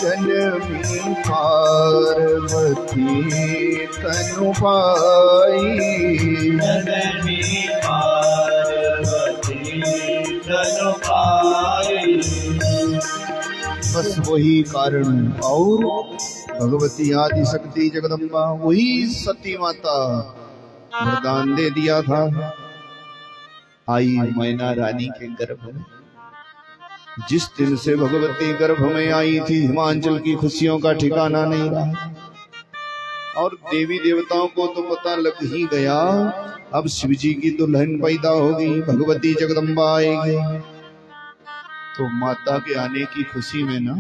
जनमी पार्वती तनु पाई, जननी पार्वती तनु पाई। बस वही कारण। और भगवती आदि शक्ति जगदम्बा वही सती माता वरदान दे दिया था, आई मैना रानी के गर्भ में। जिस दिन से भगवती गर्भ में आई थी, हिमांचल की खुशियों का ठिकाना नहीं रहा। और देवी देवताओं को तो पता लग ही गया, अब शिव जी की दुल्हन पैदा होगी, भगवती जगदम्बा आएगी। तो माता के आने की खुशी में ना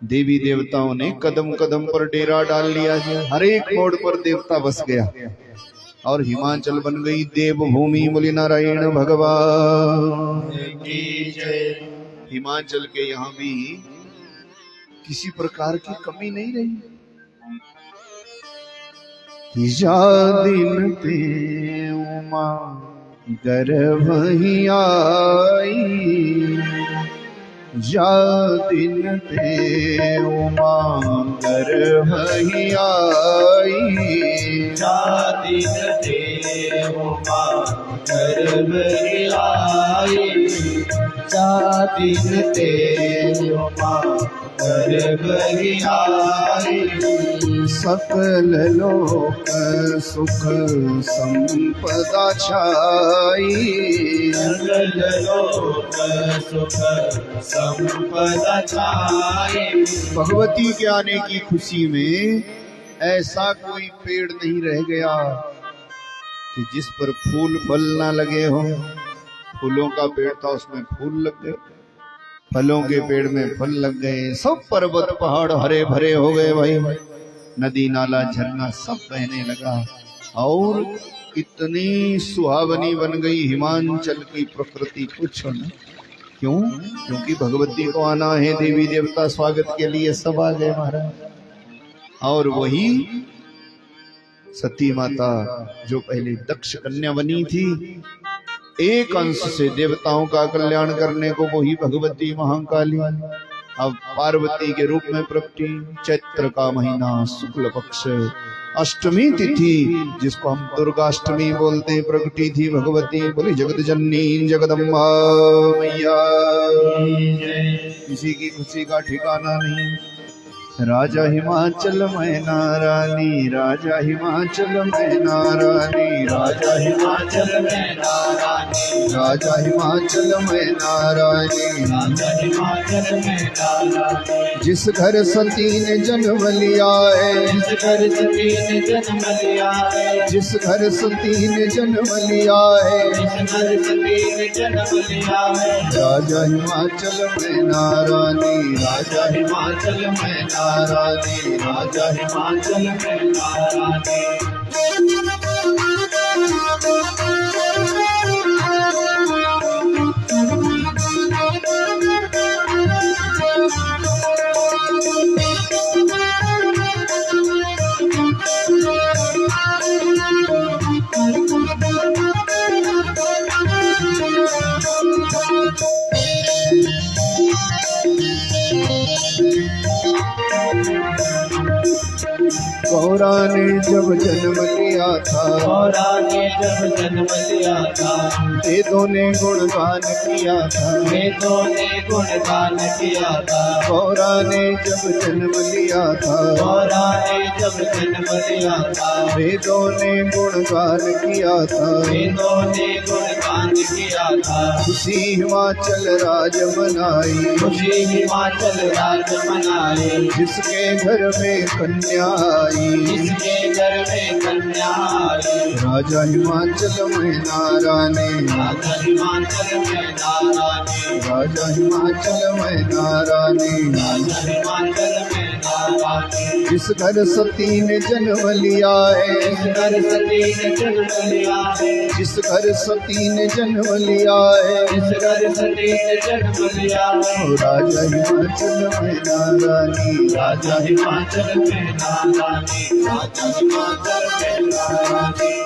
देवी देवताओं ने कदम कदम पर डेरा डाल लिया है। हर एक मोड़ पर देवता बस गया और हिमाचल बन गई देवभूमि। बोली नारायण भगवान की जय। हिमाचल के यहाँ भी किसी प्रकार की कमी नहीं रही। जा दिन पे उमा गर्भ ही आई, जा दिन पे उमा गर्भ ही आई, जा दिन पे उमा गर्भ ही आई, जा दिन पे उमा गर्भ ही आई। सकल लोक सुख संपदा छाई, सकल लोक सुख संपदा छाई। भगवती के आने की खुशी में ऐसा कोई पेड़ नहीं रह गया कि जिस पर फूल फल ना लगे हो। फूलों का पेड़ था, उसमें फूल लग गए, फलों के पेड़ में फल लग गए, सब पर्वत पहाड़ हरे भरे हो गए भाई। नदी नाला झरना सब बहने लगा और इतनी सुहावनी बन गई हिमांचल की प्रकृति, कुछ न। क्यों? क्योंकि भगवती को आना है, देवी देवता स्वागत के लिए सब आ गए महाराज। और वही सती माता जो पहले दक्ष कन्या बनी थी, एक अंश से देवताओं का कल्याण करने को वही भगवती महाकाली अब पार्वती के रूप में प्रकटी। चैत्र का महीना शुक्ल पक्ष अष्टमी तिथि, जिसको हम दुर्गाष्टमी बोलते हैं, प्रकटी थी भगवती। बोली जगत जननी जगदम्बा मैया। किसी की खुशी का ठिकाना नहीं। राजा हिमाचल मैना रानी, राजा हिमाचल मैना रानी, राजा हिमाचल मैना रानी, राजा हिमाचल मैना रानी, राजा हिमाचल मैना रानी। जिस घर सती ने जन्म लिया है, जिस घर सती ने जन्म लिया है, जिस घर सती ने जन्म लिया है, जिस घर सती ने जन्म लिया है। राजा हिमाचल मैना रानी, राजा हिमाचल मैना रानी, राजा हिमाचल मैना रानी। गौरा ने जब जन्म लिया था, गौरा ने जब जन्म लिया था, वेदों ने गुणगान किया था, वेदों ने गुणगान किया था। गौरा ने जब जन्म लिया था, गौरा ने जब जन्म लिया था, वेदों ने गुणगान किया था, वेदों ने गुणगान किया था। खुशी हिमाचल राज मनाई, खुशी हिमाचल राज मनाई, जिसके घर में कन्या आई, जिसके घर में कन्या आई। राजा हिमाचल मैना रानी, राजा हिमाचल मैना रानी, राजा हिमाचल मैना रानी, राजा हिमाचल मैना रानी। जिस घर सती ने जन्म लिया है, जिस घर सती ने जन्म लिया है, जिस घर सती ने जन्म लिया है, जिस घर सती ने जन्म लिया है। राजा हिमाचल मैना रानी, राजा हिमाचल मैना रानी, राजा हिमाचल मैना रानी।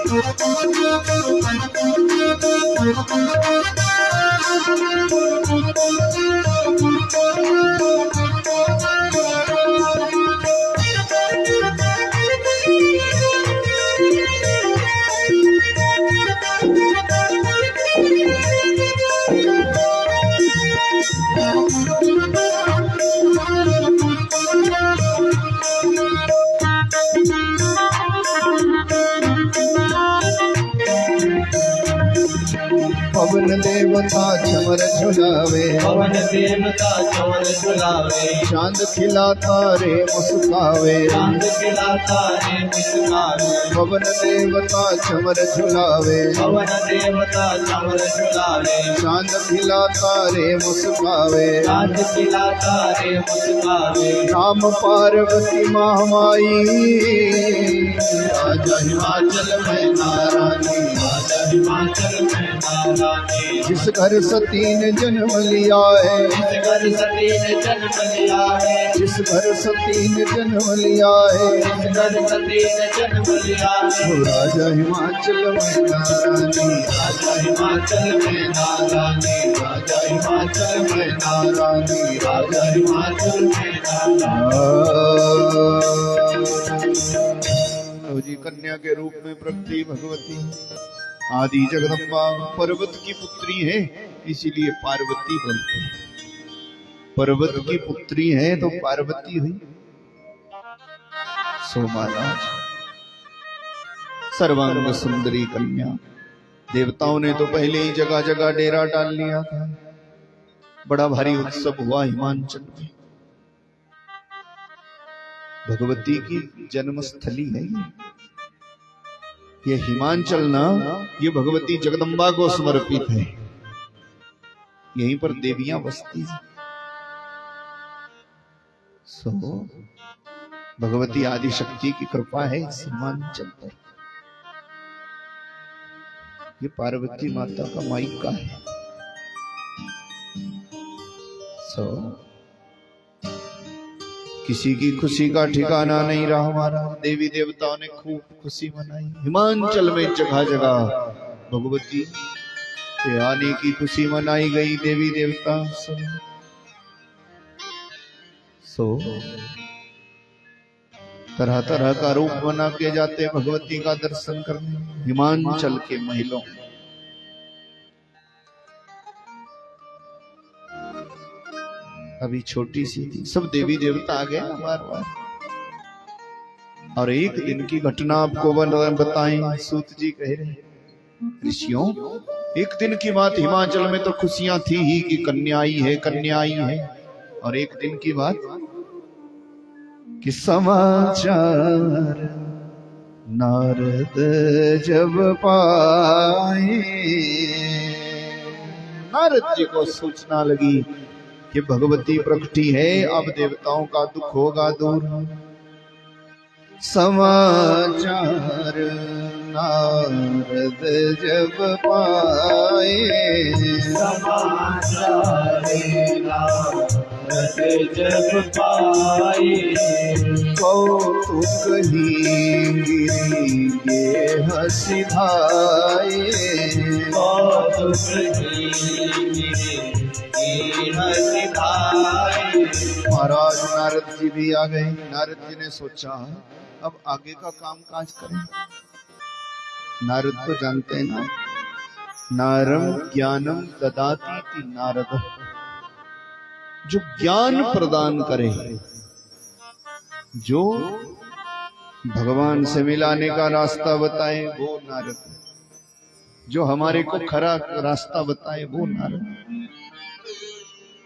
पवन देवता चमर झुलावे, पवन देवता चमर झुलावे, चांद खिलाता रे मुस्कावे, चांद खिलाता रे मुस्कावे, पवन देवता चमर झुलावे, पवन देवता चमर झुलावे, चांद खिलाता रे मुस्कावे, चांद खिलाता रे मुस्कावे, राम पार्वती महामाई, राजा हिमाचल में नारायणी, राजा हिमाचल में नारायणी, जिस घर सती ने जन्म लिया है, जिस घर सती ने जन्म लिया है, जिस घर सती ने जन्म लिया है, जिस घर सती ने जन्म लिया है, वो राजा हिमाचल में नारायणी, राजा हिमाचल में नारायणी, राजा हिमाचल में नारायणी, राजा हिमाचल में तो जी कन्या के रूप में प्रगति भगवती आदि जगदम्बा पर्वत की पुत्री है, इसीलिए पार्वती बोलते हैं। पर्वत की पुत्री है तो पार्वती हुई। सो महाराज सर्वांग सुंदरी कन्या, देवताओं ने तो पहले ही जगह जगह डेरा डाल लिया था। बड़ा भारी उत्सव हुआ हिमांचल में। भगवती की जन्मस्थली है ये हिमांचल ना, ये भगवती जगदम्बा को समर्पित है। यहीं पर देवियां बसती हैं। सो भगवती आदि शक्ति की कृपा है इस हिमांचल पर। ये पार्वती माता का मायका है। सो किसी की खुशी का ठिकाना नहीं रहा हमारा। देवी देवताओं ने खूब खुशी मनाई। हिमांचल में जगह जगह भगवती के आने की खुशी मनाई गई। देवी देवता सो तरह तरह का रूप बना के जाते भगवती का दर्शन करने हिमांचल के महलों। अभी छोटी सी थी, सब देवी देवता आ गए बार बार। और एक दिन की घटना आपको बताएं। सूत जी कह रहे ऋषियों, एक दिन की बात, हिमाचल में तो खुशियां थी ही कि कन्या आई है, कन्या आई है। और एक दिन की बात कि समाचार नारद जब पाए, नारद जी को सूचना लगी कि भगवती प्रकटी है, अब देवताओं का दुख होगा दूर। समाचार नारद जब पाए, समाचार नारद जब पाए, कौतुक ही गिरी हंसी धाए, कौतुक महाराज नारद जी भी आ गए। नारद जी ने सोचा अब आगे का काम काज करें। नारद तो जानते हैं ना, नारम ज्ञानम ददाति इति नारद, जो ज्ञान प्रदान करे, जो भगवान से मिलाने का रास्ता बताए वो नारद, जो हमारे को खरा रास्ता बताए वो नारद,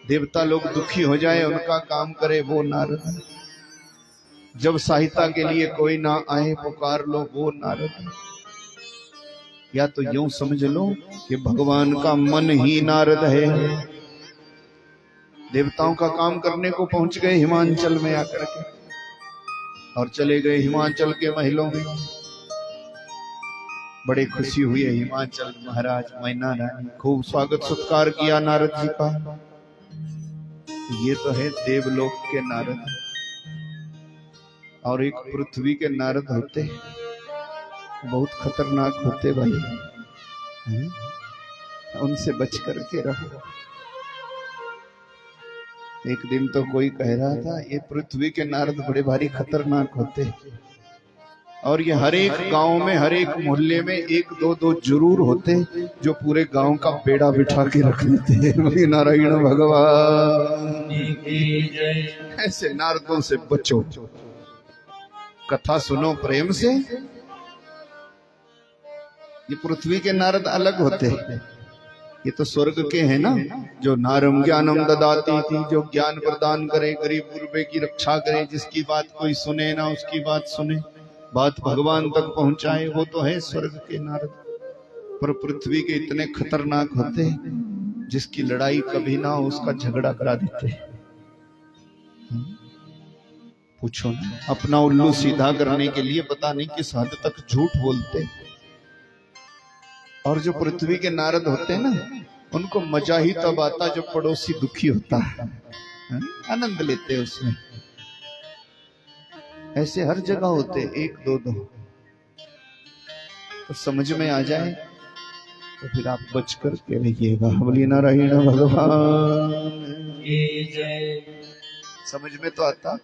देवता लोग दुखी हो जाए उनका काम करे वो नारद, जब सहायता के लिए कोई ना आए पुकार लो वो नारद। या तो यूं समझ लो कि भगवान का मन ही नारद है। देवताओं का काम करने को पहुंच गए हिमांचल में आकर के, और चले गए हिमाचल के महलों में। बड़े खुशी हुई है हिमाचल महाराज मैना रानी, खूब स्वागत सत्कार किया नारद जी का। ये तो है देवलोक के नारद, और एक पृथ्वी के नारद होते बहुत खतरनाक होते भाई, उनसे बच करके रहो। एक दिन तो कोई कह रहा था ये पृथ्वी के नारद बड़े भारी खतरनाक होते, और ये हर एक गांव में हर एक मोहल्ले में एक दो दो जरूर होते जो पूरे गांव का बेड़ा बिठा के रख लेते हैं। नारायण भगवान ऐसे नारदों से बचो, कथा सुनो प्रेम से। ये पृथ्वी के नारद अलग होते, ये तो स्वर्ग के हैं ना, जो नारम ज्ञानम ददाती थी, जो ज्ञान प्रदान करे, गरीब गुरबे की रक्षा करे, जिसकी बात कोई सुने ना उसकी बात सुने, बात भगवान तक पहुंचाए, वो तो है स्वर्ग के नारद। पर पृथ्वी के इतने खतरनाक होते हैं, जिसकी लड़ाई कभी ना हो उसका झगड़ा करा देते। पूछो ना, अपना उल्लू सीधा करने के लिए पता नहीं किस हद तक झूठ बोलते। और जो पृथ्वी के नारद होते हैं ना, उनको मजा ही तब आता जब पड़ोसी दुखी होता है, आनंद लेते उसमें। ऐसे हर जगह होते, एक दो दो। तो समझ में आ जाए तो फिर आप बच कर के रहिएगा। बोलिए नारायण भगवान की जय। समझ में तो आता,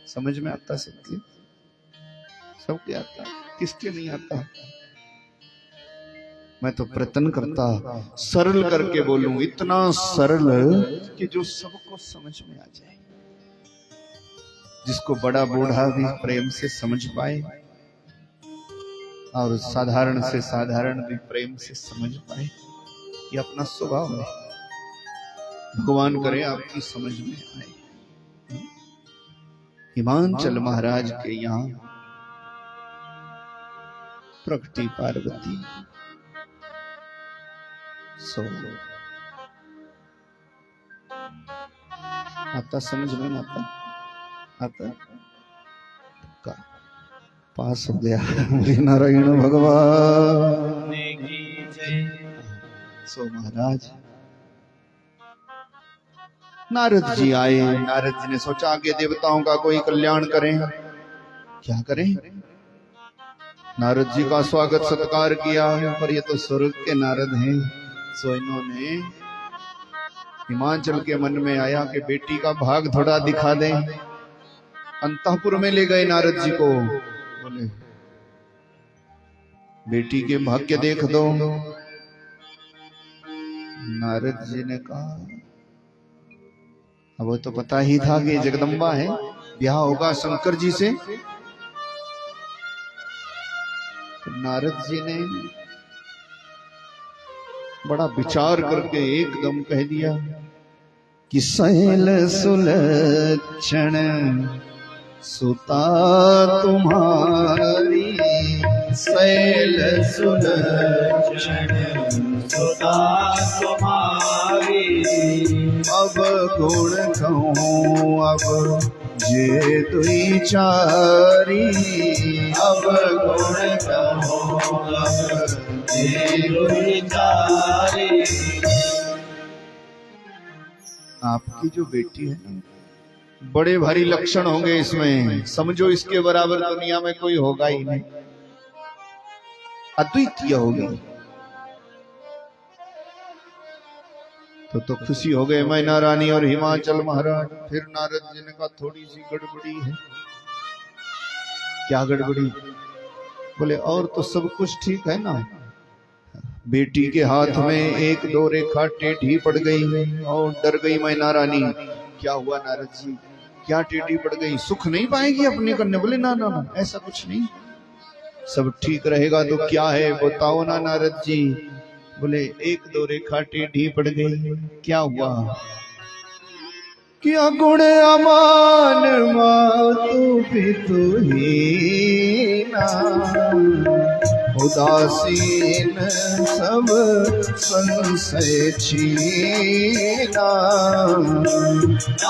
समझ में आता सबके, सबके आता, किसके नहीं आता। मैं तो प्रयत्न करता सरल करके बोलूं, इतना सरल कि जो सबको समझ में आ जाए, जिसको बड़ा बूढ़ा भी प्रेम से समझ पाए और साधारण से साधारण भी प्रेम से समझ पाए। ये अपना स्वभाव है। भगवान करे आपकी समझ में आए। हिमांचल महाराज के यहाँ प्रगति पार्वती सो आता, समझ में आता, आता का पास हो गया। नारायण भगवान की जय। सो महाराज नारद जी आए। नारद जी ने सोचा कि देवताओं का कोई कल्याण करें, क्या करें। नारद जी का स्वागत सत्कार किया, पर ये तो स्वर्ग के नारद हैं। सो इन्होंने हिमाचल के मन में आया कि बेटी का भाग थोड़ा दिखा दें। अंतःपुर में ले गए नारद जी को, बोले बेटी के भाग्य देख दो। नारद जी ने कहा, अब वो तो पता ही था कि जगदम्बा है, ब्याह होगा शंकर जी से। तो नारद जी ने बड़ा विचार करके एकदम कह दिया कि शैल सुलक्षण सुता तुम्हारी, शैल सुलक्षण सुता तुम्हारी। अब गुण कहूँ अब जे दुई चारी, अब गुण कहूँ अब जे दुई चारी। आपकी जो बेटी है ना, बड़े भारी लक्षण होंगे इसमें, समझो इसके बराबर दुनिया में कोई होगा ही नहीं, अद्वितीय होगी। तो खुशी हो गए मैना रानी और हिमाचल महाराज। फिर नारद जी ने कहा थोड़ी सी गड़बड़ी है। क्या गड़बड़ी? बोले और तो सब कुछ ठीक है ना, बेटी के हाथ में एक दो रेखा टेढ़ी पड़ गई और डर गई मैना रानी। क्या हुआ नारद जी, क्या टेढ़ी पड़ गई? सुख नहीं पाएगी अपने कन्या? बोले ना ना ना, ऐसा कुछ नहीं, सब ठीक रहेगा। तो क्या है बताओ ना नारद जी। बोले एक दो रेखा टेढ़ी पड़ गई। क्या हुआ? क्या गुण अमान मातु पितु हीना, उदासीन सब संशय छीना।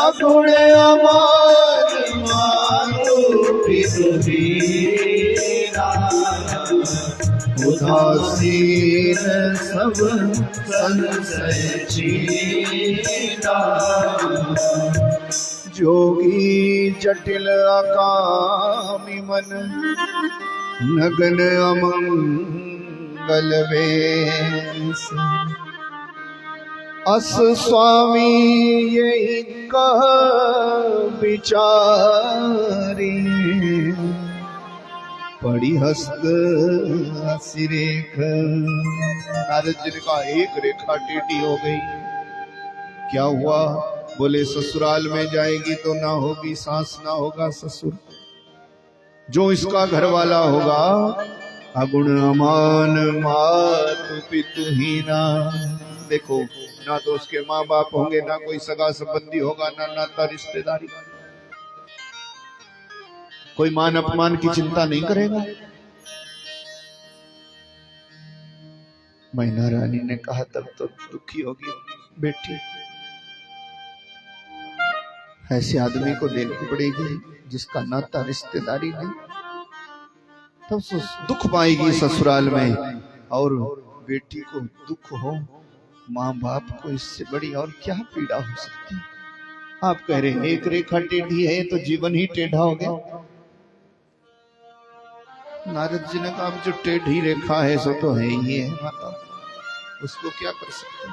अगुण अमान मातु पितु हीना, उदासीन सब संशय छीना। जोगी जटिल अकामी मन, नगन अमंगल वेश। अस स्वामी यही कह विचारी, पड़ी हस्त सिरेख। नारद जी ने कहा एक रेखा टेढ़ी हो गई। क्या हुआ? बोले ससुराल में जाएगी तो ना होगी, सास ना होगा ससुर। जो इसका घर वाला होगा अगुण अमान मातु पितु हीना। देखो, ना तो उसके माँ बाप होंगे, ना कोई सगा संबंधी होगा, ना नाता रिश्तेदारी, कोई मान अपमान की चिंता नहीं करेगा। मैना रानी ने कहा तब तो दुखी होगी बेटी, ऐसे आदमी को देनी पड़ेगी जिसका नाता रिश्तेदारी नहीं, तब तो दुख पाएगी ससुराल में। और बेटी को दुख हो, माँ बाप को इससे बड़ी और क्या पीड़ा हो सकती है। आप कह रहे हैं एक रेखा टेढ़ी है तो जीवन ही टेढ़ा हो गया। नारद जी ने कहा जो टेढ़ी रेखा है सो तो है ही है माता, उसको क्या कर सकते।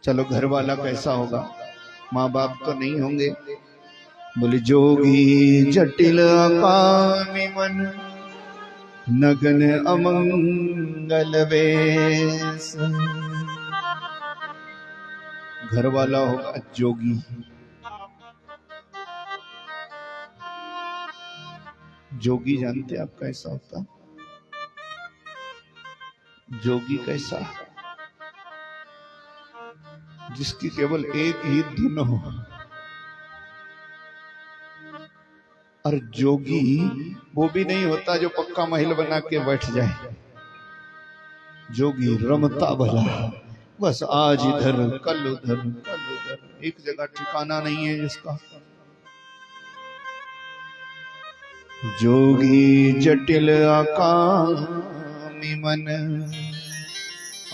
चलो घर वाला कैसा होगा, माँ बाप तो नहीं होंगे। बोले जोगी जटिल अकामी मन नगन अमंगल वेश। घर वाला होगा जोगी, जोगी जानते आप कैसा होता, जोगी कैसा, जिसकी केवल एक ही धुन हो। और जोगी वो भी नहीं होता जो पक्का महल बना के बैठ जाए। जोगी रमता भला, बस आज इधर कल उधर कल उधर, एक जगह ठिकाना नहीं है जिसका। जोगी जटिल अकामी मन।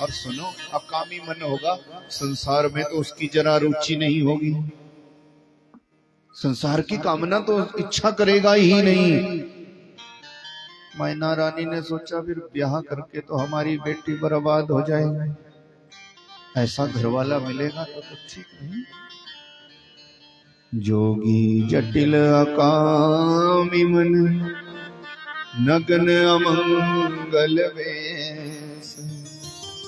और सुनो, अकामी मन होगा संसार में तो उसकी जरा रुचि नहीं होगी, संसार की कामना तो इच्छा करेगा ही नहीं। मैना रानी ने सोचा फिर ब्याह करके तो हमारी बेटी बर्बाद हो जाएगी, ऐसा घरवाला मिलेगा तो ठीक नहीं। जोगी जटिल अकामी मन नगन अमंगल वेश।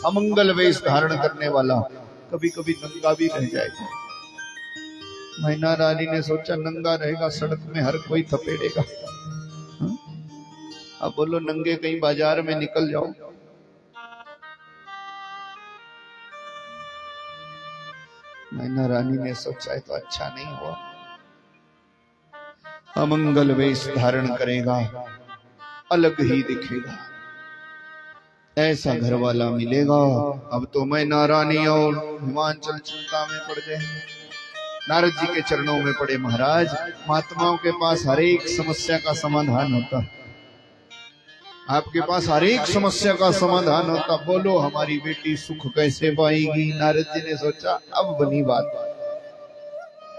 अमंगल वेश धारण करने वाला कभी कभी नंगा भी रह जाएगा। मैना रानी ने सोचा नंगा रहेगा सड़क में हर कोई थपेड़ेगा, अब बोलो नंगे कहीं बाजार में निकल जाओ। मैना रानी ने सोचा है तो अच्छा नहीं हुआ, अमंगल वेश धारण करेगा, अलग ही दिखेगा, ऐसा घर वाला मिलेगा। अब तो मैना रानी और हिमांचल चिंता में पड़ गए। नारद जी के चरणों में पड़े। महाराज, महात्माओं के पास हर एक समस्या का समाधान होता, आपके पास हर एक समस्या का समाधान होता। बोलो हमारी बेटी सुख कैसे पाएगी। नारद जी ने सोचा अब बनी बात।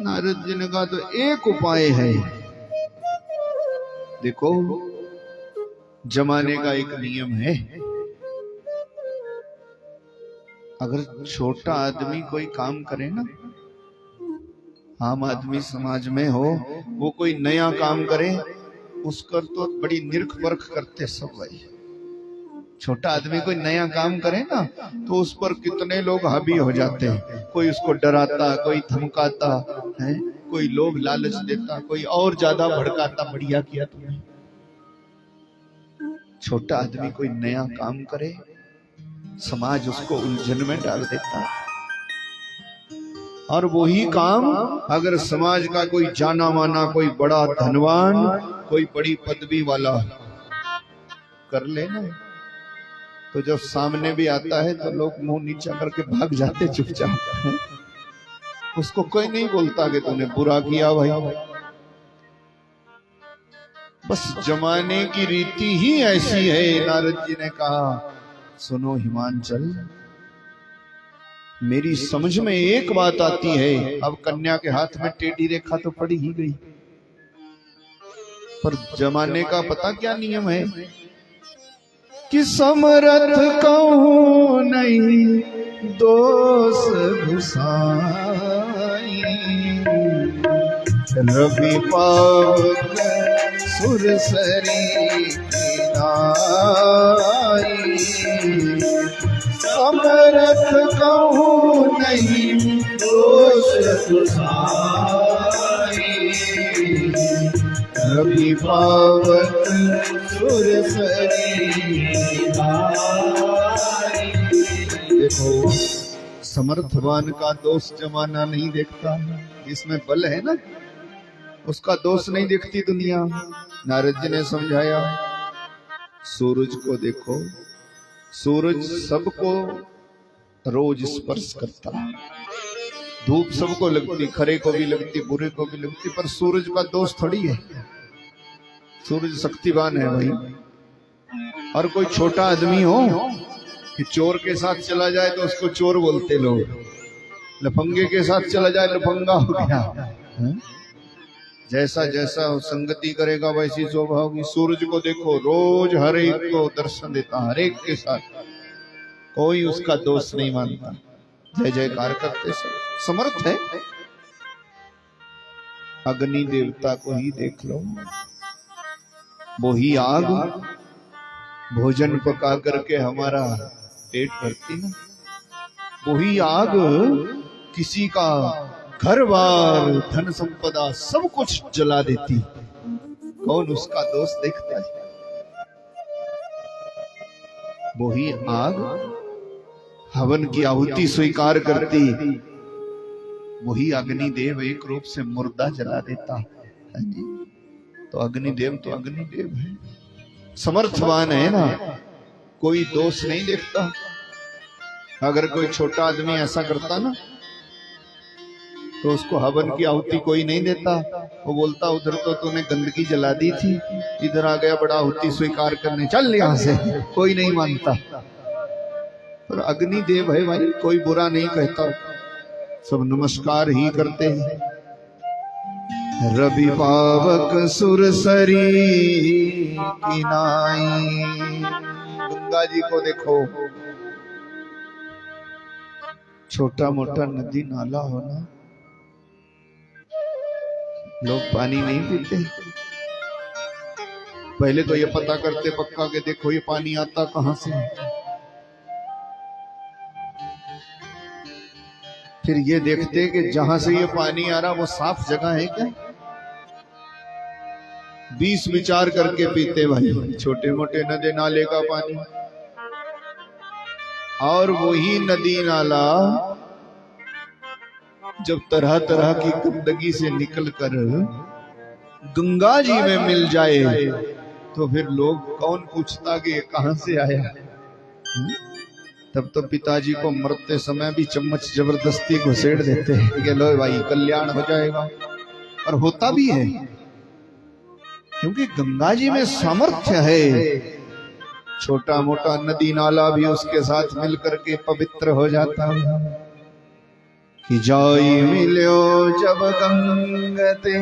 नारद जी ने कहा तो एक उपाय है। देखो, जमाने का एक नियम है, अगर छोटा आदमी कोई काम करे ना, आम आदमी समाज में हो, वो कोई नया काम करे, उसका तो बड़ी निरख परख करते सब भाई। छोटा आदमी कोई नया काम करे ना तो उस पर कितने लोग हावी हो जाते हैं। कोई उसको डराता, कोई धमकाता है, कोई लोभ लालच देता, कोई और ज्यादा भड़काता, बढ़िया किया तुमने। छोटा आदमी कोई नया काम करे, समाज उसको उलझन में डाल देता है। और वही काम अगर समाज का कोई जाना माना, कोई बड़ा धनवान, कोई बड़ी पदवी वाला कर लेना, तो जब सामने भी आता है तो लोग मुंह नीचा करके भाग जाते चुपचाप। उसको कोई नहीं बोलता कि तूने बुरा किया भाई। बस जमाने की रीति ही ऐसी है। नारद जी ने कहा सुनो हिमांचल, मेरी समझ में एक बात आती है। अब कन्या के हाथ में टेढ़ी रेखा तो पड़ी ही गई, पर जमाने का पता क्या नियम है कि समरथ कहूं नहीं दोष घुसाई, रवि पावक सुरसरी नाई। समरथ कहूं नहीं दोष घुसाई, रवि पावक सुरसरी। देखो समर्थवान का दोष जमाना नहीं देखता, इसमें बल है ना, उसका दोष नहीं देखती दुनिया। नारद जी ने समझाया, सूरज को देखो, सूरज सबको रोज स्पर्श करता है, धूप सबको लगती, खरे को भी लगती, बुरे को भी लगती, पर सूरज का दोष थोड़ी है। सूरज शक्तिवान है भाई। और कोई छोटा आदमी हो कि चोर के साथ चला जाए तो उसको चोर बोलते लोग, लफंगे के साथ चला जाए लफंगा हो गया। जैसा जैसा संगति करेगा वैसी शोभा होगी। सूरज को देखो, रोज हर एक को दर्शन देता, हर एक के साथ, कोई उसका दोष नहीं मानता, जय जयकार करते सब, समर्थ है। अग्नि देवता को ही देख लो, वो ही आग भोजन पका करके हमारा पेट भरती ना, वही आग किसी का घर बार धन संपदा सब कुछ जला देती। कौन उसका दोष देखता है? वही आग हवन की आहुति स्वीकार करती, वही अग्निदेव एक रूप से मुर्दा जला देता। तो अग्निदेव तो अग्निदेव है, समर्थवान है ना, कोई दोष नहीं देखता। अगर कोई छोटा आदमी ऐसा करता ना तो उसको हवन की आहुति कोई नहीं देता, वो बोलता उधर तो तूने गंदगी जला दी थी, इधर आ गया बड़ा आहुति स्वीकार करने, चल यहाँ से, कोई नहीं मानता। पर अग्निदेव है भाई, कोई बुरा नहीं कहता, सब नमस्कार ही करते हैं। रवि पावक सुरसरी किनाई। गंगा जी को देखो, छोटा मोटा नदी नाला होना, लोग पानी नहीं पीते। पहले तो ये पता करते पक्का के देखो ये पानी आता कहां से, फिर ये देखते कि जहां से ये पानी आ रहा वो साफ जगह है क्या, 20 विचार करके पीते भाई, छोटे मोटे नदी नाले का पानी। और वही नदी नाला जब तरह तरह की गंदगी से निकलकर गंगा जी में मिल जाए तो फिर लोग कौन पूछता कि ये कहां से आया। तब तो पिताजी को मरते समय भी चम्मच जबरदस्ती घुसेड़ देते हैं कि लो भाई कल्याण हो जाएगा, और होता भी है, क्योंकि गंगा जी में सामर्थ्य है। छोटा मोटा नदी नाला भी उसके साथ मिल करके पवित्र हो जाता है। कि जाई मिलो जब गंगते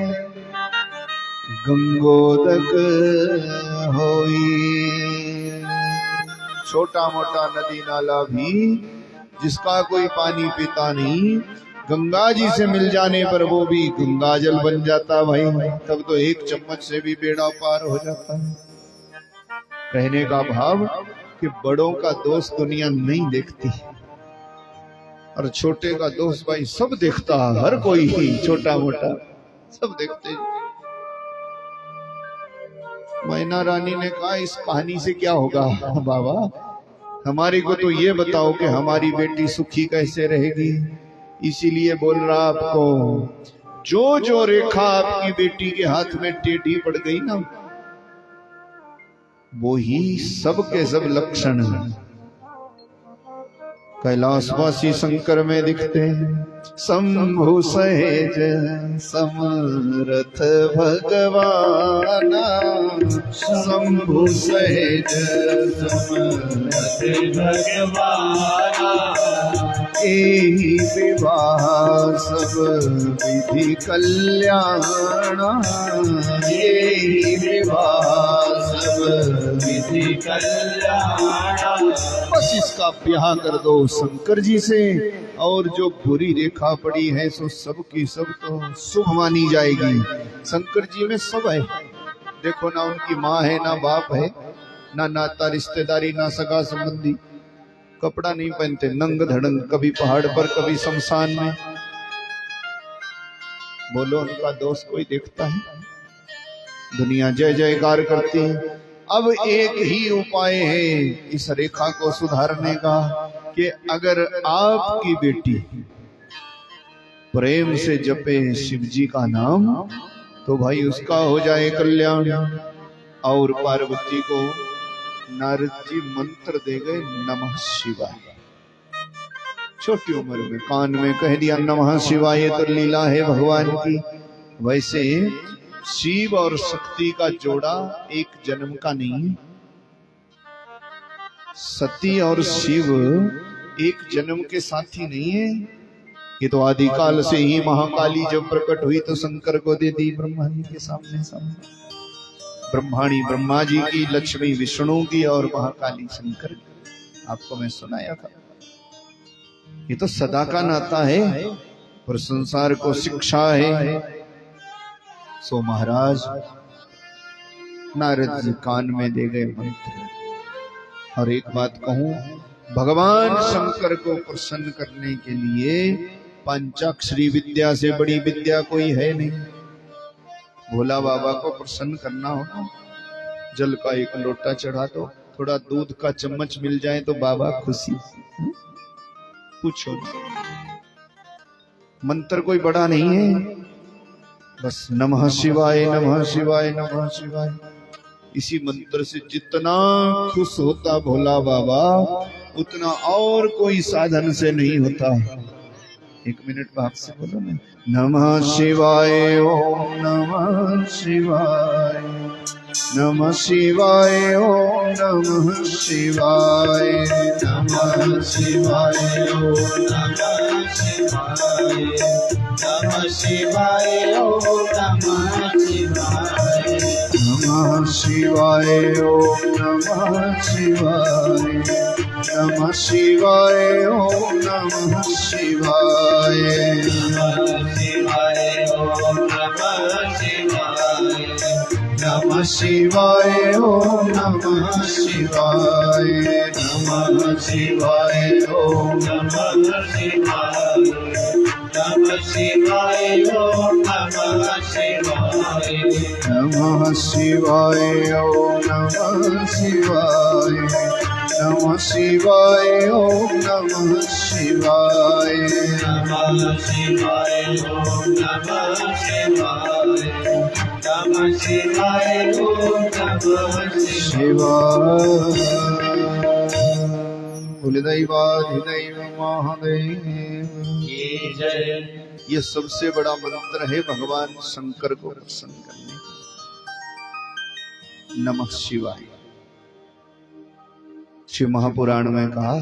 गंगोदक होई। छोटा मोटा नदी नाला भी जिसका कोई पानी पीता नहीं, गंगा जी से मिल जाने पर वो भी गंगा जल बन जाता भाई। तब तो एक चम्मच से भी बेड़ा पार हो जाता है। कहने का भाव कि बड़ों का दोष दुनिया नहीं देखती, और छोटे का दोष भाई सब देखता है, हर कोई ही छोटा मोटा सब देखते। मैना रानी ने कहा इस कहानी से क्या होगा बाबा, हमारी को तो ये बताओ कि हमारी बेटी सुखी कैसे रहेगी। इसीलिए बोल रहा आपको, जो जो रेखा आपकी बेटी के हाथ में टेढ़ी पड़ गई ना, वो ही सब के सब लक्षण कैलाशवासी शंकर में दिखते हैं। शंभु सहेज समरथ भगवान, शंभु सहेज समरथ भगवान। एहि विवाह सब विधि कल्याण, एहि विवाह सब विधि कल्याण। बस इसका ब्याह कर दो शंकर जी से, और जो बुरी रेखा पड़ी है सो सब की सब तो शुभ मानी जाएगी। शंकर जी में सब है, देखो ना उनकी माँ है, ना बाप है, ना नाता रिश्तेदारी, ना सगा संबंधी। कपड़ा नहीं पहनते, नंग धड़ंग, कभी पहाड़ पर कभी शमशान में। बोलो उनका दोष कोई देखता है? दुनिया जय जयकार करती है। अब एक ही उपाय है इस रेखा को सुधारने का कि अगर आपकी बेटी प्रेम से जपे शिव जी का नाम तो भाई उसका हो जाए कल्याण। और पार्वती को नारद जी मंत्र दे गए नमः शिवाय। छोटी उम्र में कान में कह दिया नमः शिवाय, तो लीला है भगवान की। वैसे शिव और शक्ति का जोड़ा एक जन्म का नहीं है। सती और शिव एक जन्म के साथी नहीं है। ये तो आदिकाल से ही महाकाली जब प्रकट हुई तो शंकर को दे दी ब्रह्मा जी के सामने सामने। ब्रह्माणी ब्रह्मा जी की, लक्ष्मी विष्णु की और महाकाली शंकर की। आपको मैं सुनाया था। ये तो सदा का नाता है पर संसार को शिक्षा है। सो महाराज नारद जी कान में दे गए मंत्र। और एक बात कहूं, भगवान शंकर को प्रसन्न करने के लिए पंचाक्षरी विद्या से बड़ी विद्या कोई है नहीं। भोला बाबा को प्रसन्न करना हो तो जल का एक लोटा चढ़ा दो, थोड़ा दूध का चम्मच मिल जाए तो बाबा खुशी। पूछो, मंत्र कोई बड़ा नहीं है, बस नमः शिवाय नमः शिवाय नमः शिवाय। इसी मंत्र से जितना खुश होता भोला बाबा उतना और कोई साधन से नहीं होता। एक मिनट बाप से बोलो ना, नमः शिवाय ओम नमः शिवाय नमः शिवाय ओम नमः शिवाय नमः शिवाय ओम नमः शिवाय नमः शिवाय ओम नमः शिवाय नमः शिवाय ओम नमः शिवाय नमः शिवाय ओम नमः शिवाय नमः शिवाय ओम नमः शिवाय नमः शिवाय ओम नमः शिवाय नमः शिवाय ओम नमः शिवाय नमः शिवाय ओम नमः शिवाय नमः शिवाय ओम नमः शिवाय नमः शिवाय ओम नमः शिवाय नमः शिवाय ओम नमः शिवाय नमः शिवाय ओम नमः शिवाय। कुलदैवाधिदैव महादेव की जय। ये सबसे बड़ा मंत्र है भगवान शंकर को प्रसन्न करने का। नमः शिवाय। शिव महापुराण में कहा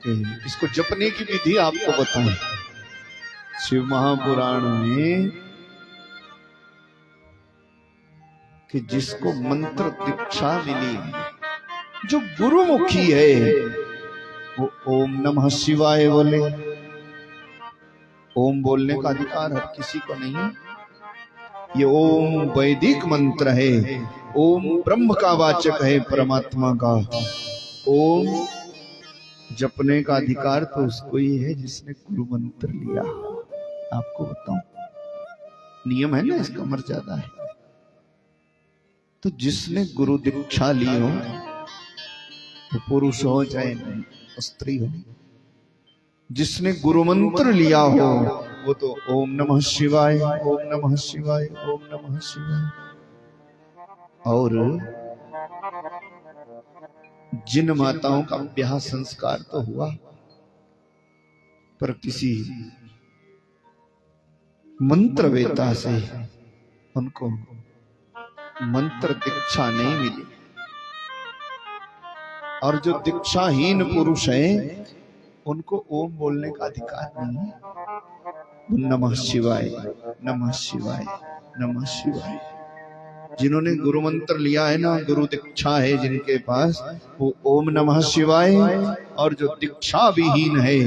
कि इसको जपने की विधि आपको बताएं। शिव महापुराण में कि जिसको मंत्र दीक्षा मिली, जो गुरुमुखी है, वो ओम नमः शिवाय बोले। ओम बोलने का अधिकार हर किसी को नहीं है। ये ओम वैदिक मंत्र है, ओम ब्रह्म का वाचक है, परमात्मा का। ओम जपने का अधिकार तो उसको ही है जिसने गुरु मंत्र लिया। आपको बताऊं, नियम है ना इसका, मर्यादा है। तो जिसने गुरु दीक्षा ली हो, वो पुरुष हो चाहे स्त्री हो, जिसने गुरु मंत्र लिया हो वो तो ओम नमः शिवाय ओम नमः शिवाय ओम नमः शिवाय। और जिन माताओं का ब्याह संस्कार तो हुआ पर किसी मंत्र वेता से उनको मंत्र दीक्षा नहीं मिली, और जो दीक्षाहीन पुरुष है उनको ओम बोलने का अधिकार नहीं है। नमः शिवाय नमः शिवाय नमः शिवाय। जिन्होंने गुरु मंत्र लिया है ना, गुरु दीक्षा है जिनके पास, वो ओम नमः शिवाय। और जो दीक्षा विहीन है,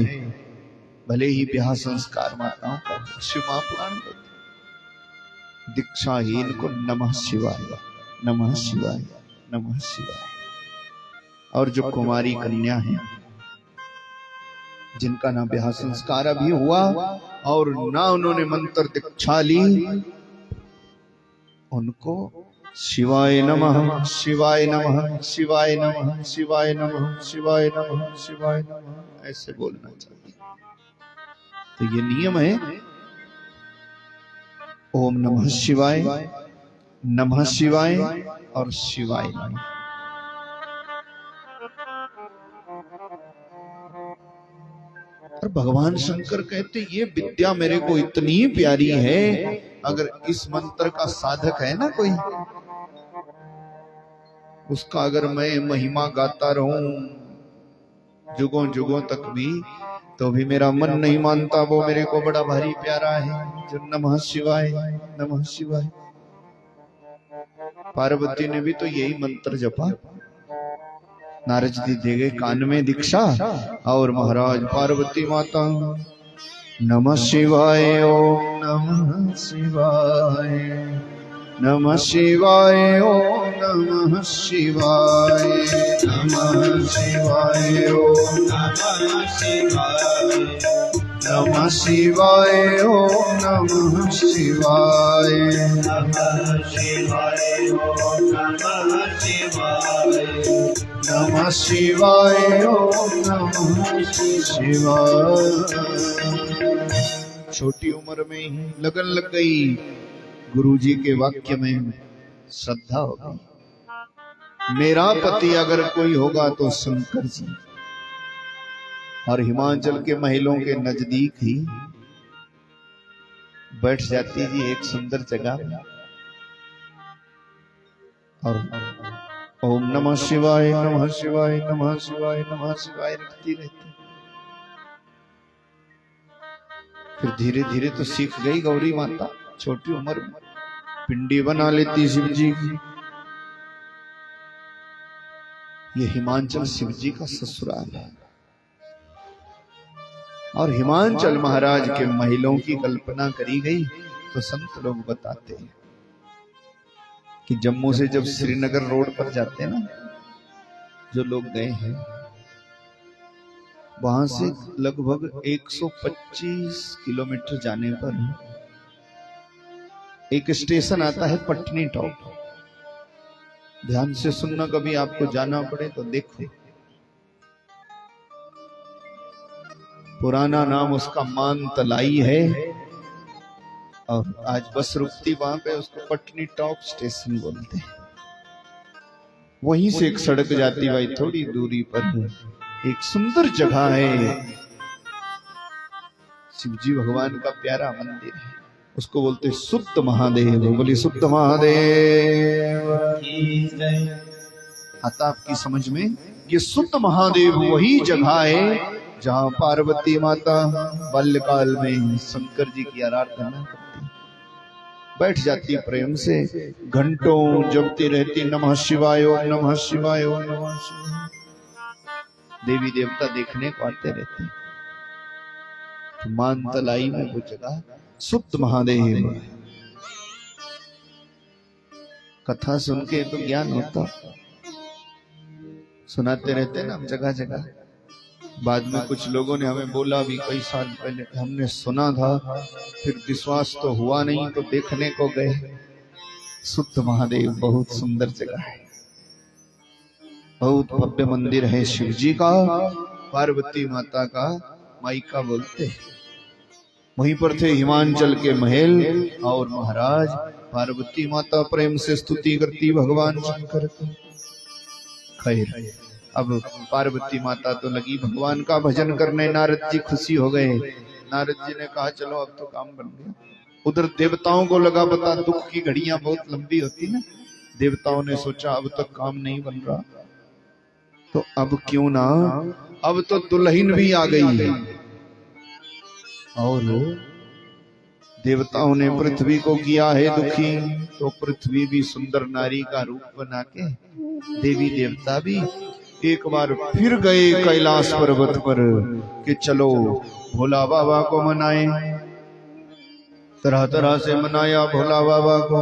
भले ही ब्याह संस्कार माताओं का, शिव महापुराण कहते दीक्षाहीन को नमः शिवाय नमः शिवाय नमः शिवाय। और जो कुमारी कन्या है, जिनका ना ब्याह संस्कार अभी हुआ और ना उन्होंने मंत्र दीक्षा ली, उनको शिवाय नमः शिवाय नमः शिवाय नमः शिवाय नमः शिवाय नमः शिवाय नमः, ऐसे बोलना चाहिए। तो ये नियम है। ओम नमः शिवाय, नमः शिवाय और शिवाय नमः। और भगवान शंकर कहते ये विद्या मेरे को इतनी प्यारी है, अगर इस मंत्र का साधक है ना कोई, उसका अगर मैं महिमा गाता रहूं जुगों जुगों तक भी, तो भी मेरा मन नहीं मानता। वो मेरे को बड़ा भारी प्यारा है जो नमः शिवाय नमः शिवाय। पार्वती ने भी तो यही मंत्र जपा, नारद जी दे गए कान में दीक्षा, और महाराज पार्वती माता नमः शिवाय ओम नमः शिवाय नमः शिवाय ओम नमः शिवाय नमः शिवाय ओम नमः शिवाय नमः शिवाय ओम नमः शिवाय नमः शिवाय ओम नमः शिवाय नमः शिवाय ओम नमः शिवाय। छोटी उम्र में ही लगन लग गई, गुरुजी के वाक्य में श्रद्धा हो गई। मेरा पति अगर कोई होगा तो शंकर जी। और हिमाचल के महलों के नजदीक ही बैठ जाती जी एक सुंदर जगह, और ओम नमः शिवाय नमः शिवाय नमः शिवाय नमः शिवाय रटती रहती। फिर धीरे धीरे तो सीख गई गौरी माता, छोटी उम्र में पिंडी बना लेती शिव जी की। ये हिमाचल शिव जी का ससुराल है, और हिमाचल महाराज के महलों की कल्पना करी गई तो संत लोग बताते हैं कि जम्मू से जब श्रीनगर रोड पर जाते हैं ना, जो लोग गए हैं, वहां से लगभग 125 किलोमीटर जाने पर एक स्टेशन आता है पटनी टॉप। ध्यान से सुनना, कभी आपको जाना पड़े तो देखो। पुराना नाम उसका मान तलाई है, और आज बस रुकती वहां पे, उसको पटनी टॉप स्टेशन बोलते हैं। वहीं से एक सड़क जाती भाई, थोड़ी दूरी पर एक सुंदर जगह है, शिवजी भगवान का प्यारा मंदिर है, उसको बोलते शुद्ध महादेव। बोली शुद्ध महादेव की जय। आता आपकी समझ में, ये शुद्ध महादेव वही जगह है जहां पार्वती माता बाल्यकाल में शंकर जी की आराधना करती, बैठ जाती प्रेम से, घंटों जपती रहती नमः शिवाय ओम नमः शिवाय ओम नमः शिवाय। देवी देवता देखने को आते रहते। तो मानतलाई में वो जगह शुद्ध महादेव। कथा सुन के तो ज्ञान होता, सुनाते रहते ना हम जगह जगह। बाद में कुछ लोगों ने हमें बोला भी, कई साल पहले हमने सुना था, फिर विश्वास तो हुआ नहीं, तो देखने को गए। शुद्ध महादेव बहुत सुंदर जगह है, बहुत भव्य मंदिर है शिव जी का, पार्वती माता का मायका बोलते हैं। वहीं पर थे हिमाचल के महल, और महाराज पार्वती माता प्रेम से स्तुति करती भगवान शंकर की। खैर, अब पार्वती माता तो लगी भगवान का भजन करने। नारद जी खुशी हो गए। नारद जी ने कहा चलो अब तो काम बन गया। उधर देवताओं को लगा पता, दुख की घड़ियां बहुत लंबी होती ना। देवताओं ने सोचा अब तक काम नहीं बन रहा, तो अब क्यों ना, अब तो दुल्हन भी आ गई है। और देवताओं ने पृथ्वी को किया है दुखी, तो पृथ्वी भी सुंदर नारी का रूप बना के देवी देवता भी एक बार फिर गए कैलाश पर्वत पर कि चलो भोला बाबा को मनाएं। तरह तरह से मनाया भोला बाबा को,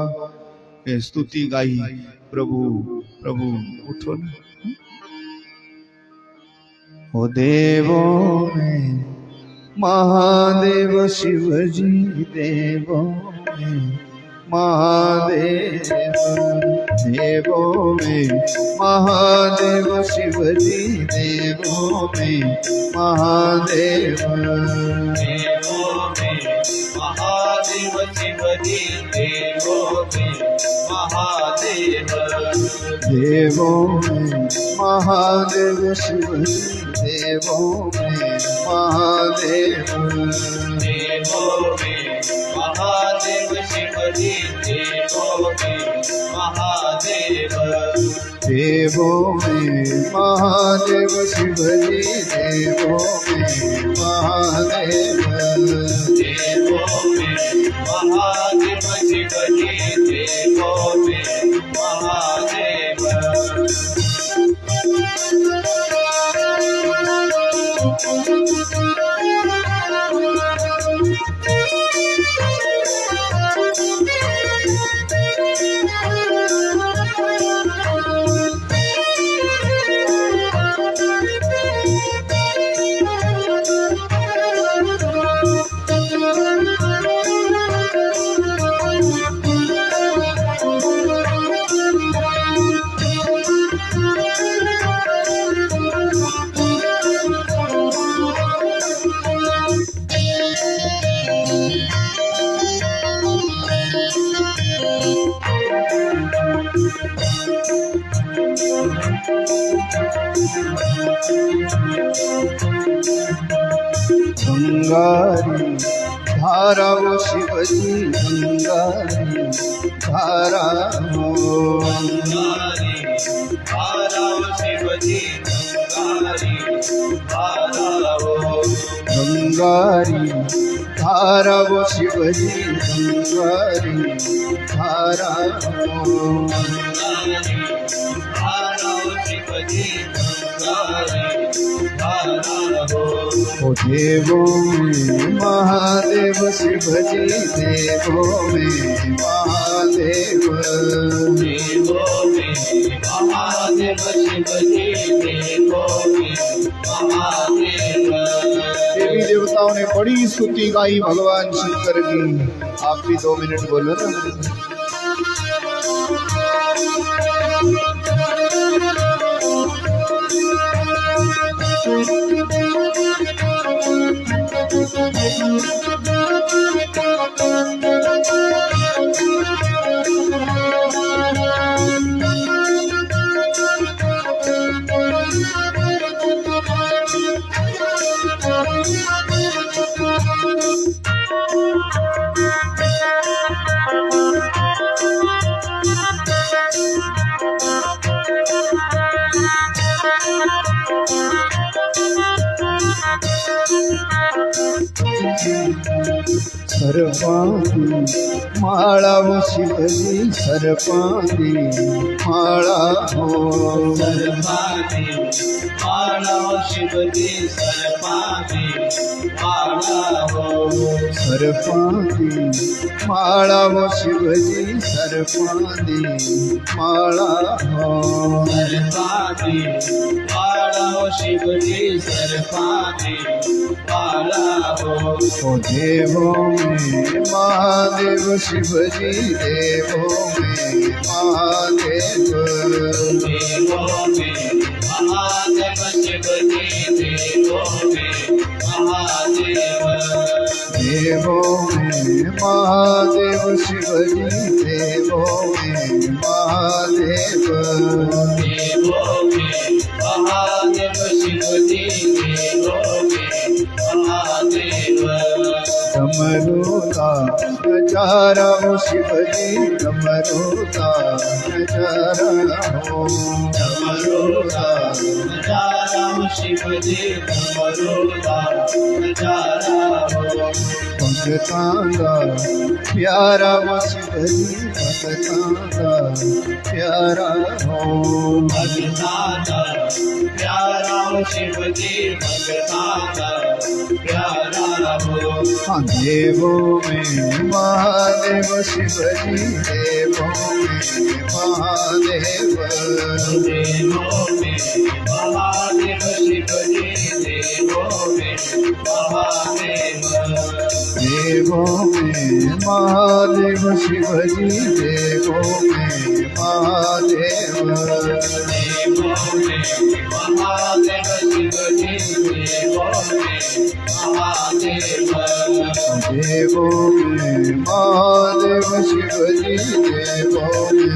स्तुति गाई, प्रभु प्रभु उठो ना। ओ देवों में महादेव शिव जी, देवों में महादेव। देवों में महादेव शिवजी, देवों में महादेव। देवों में महादेव शिवजी, देवों में महादेव। देवों में महादेव शिवजी, देवों में महादेव। देवों में महादेव शिवजी, देवों में महादेव। देवों में महादेव शिवजी, देवों में महादेव। देवों में महादेव शिवजी, देवों में महादेव। गंगारी धारा वो शिवजी, गंगारी धारा हो। गंगारी धारा शिवजी, गंगारी धारा हो। गंगारी धारा वो शिवजी, गंगारी धारा हो। गंगारी धारा शिवजी, गंगारी धारा हो। ओ देवों में महादेव शिवजी, देवों में महादेव। देवों में महादेव शिवजी, देवों में महादेव। देवी देवताओं ने बड़ी स्तुति गाई भगवान शंकर की। आप भी 2 मिनट बोलो ना। सर्पानी माला वो शिवजी, सर्पानी माला हो। सर्पानी माला शिवजी, सर्पानी माला हो। सर्पानी माला वो शिवजी, सर्पानी माला हो। सर्पानी माला शिवजी, सर्पानी माला हो। ओ देवों में महादेव शिवजी, देवों में महादेव। देवों में महादेव शिवजी, देवों में महादेव। देवों में महादेव शिवजी, देवों में महादेव। देवों में महादेव शिवजी, देवों में महादेव। डमरू का नजारा हो शिवजी, डमरू का नजारा हो। डमरू का नजारा शिवजी, डमरू का नजारा हो। भगतां का प्यारा हो शिवजी, भगतां का प्यारा हो। भगतां का प्यारा शिवजी, भगतां का प्यारा हो। हाँ देवों में महादेव शिव जी, देवों में महादेव, देवों में महादेव शिव जी, देवों में महादेव, देवों में महादेव शिव जी, देवों में महादेव, देवों में महादेव शिव जी, देवों में महादेव, देवों में महादेव शिव जी, देवों में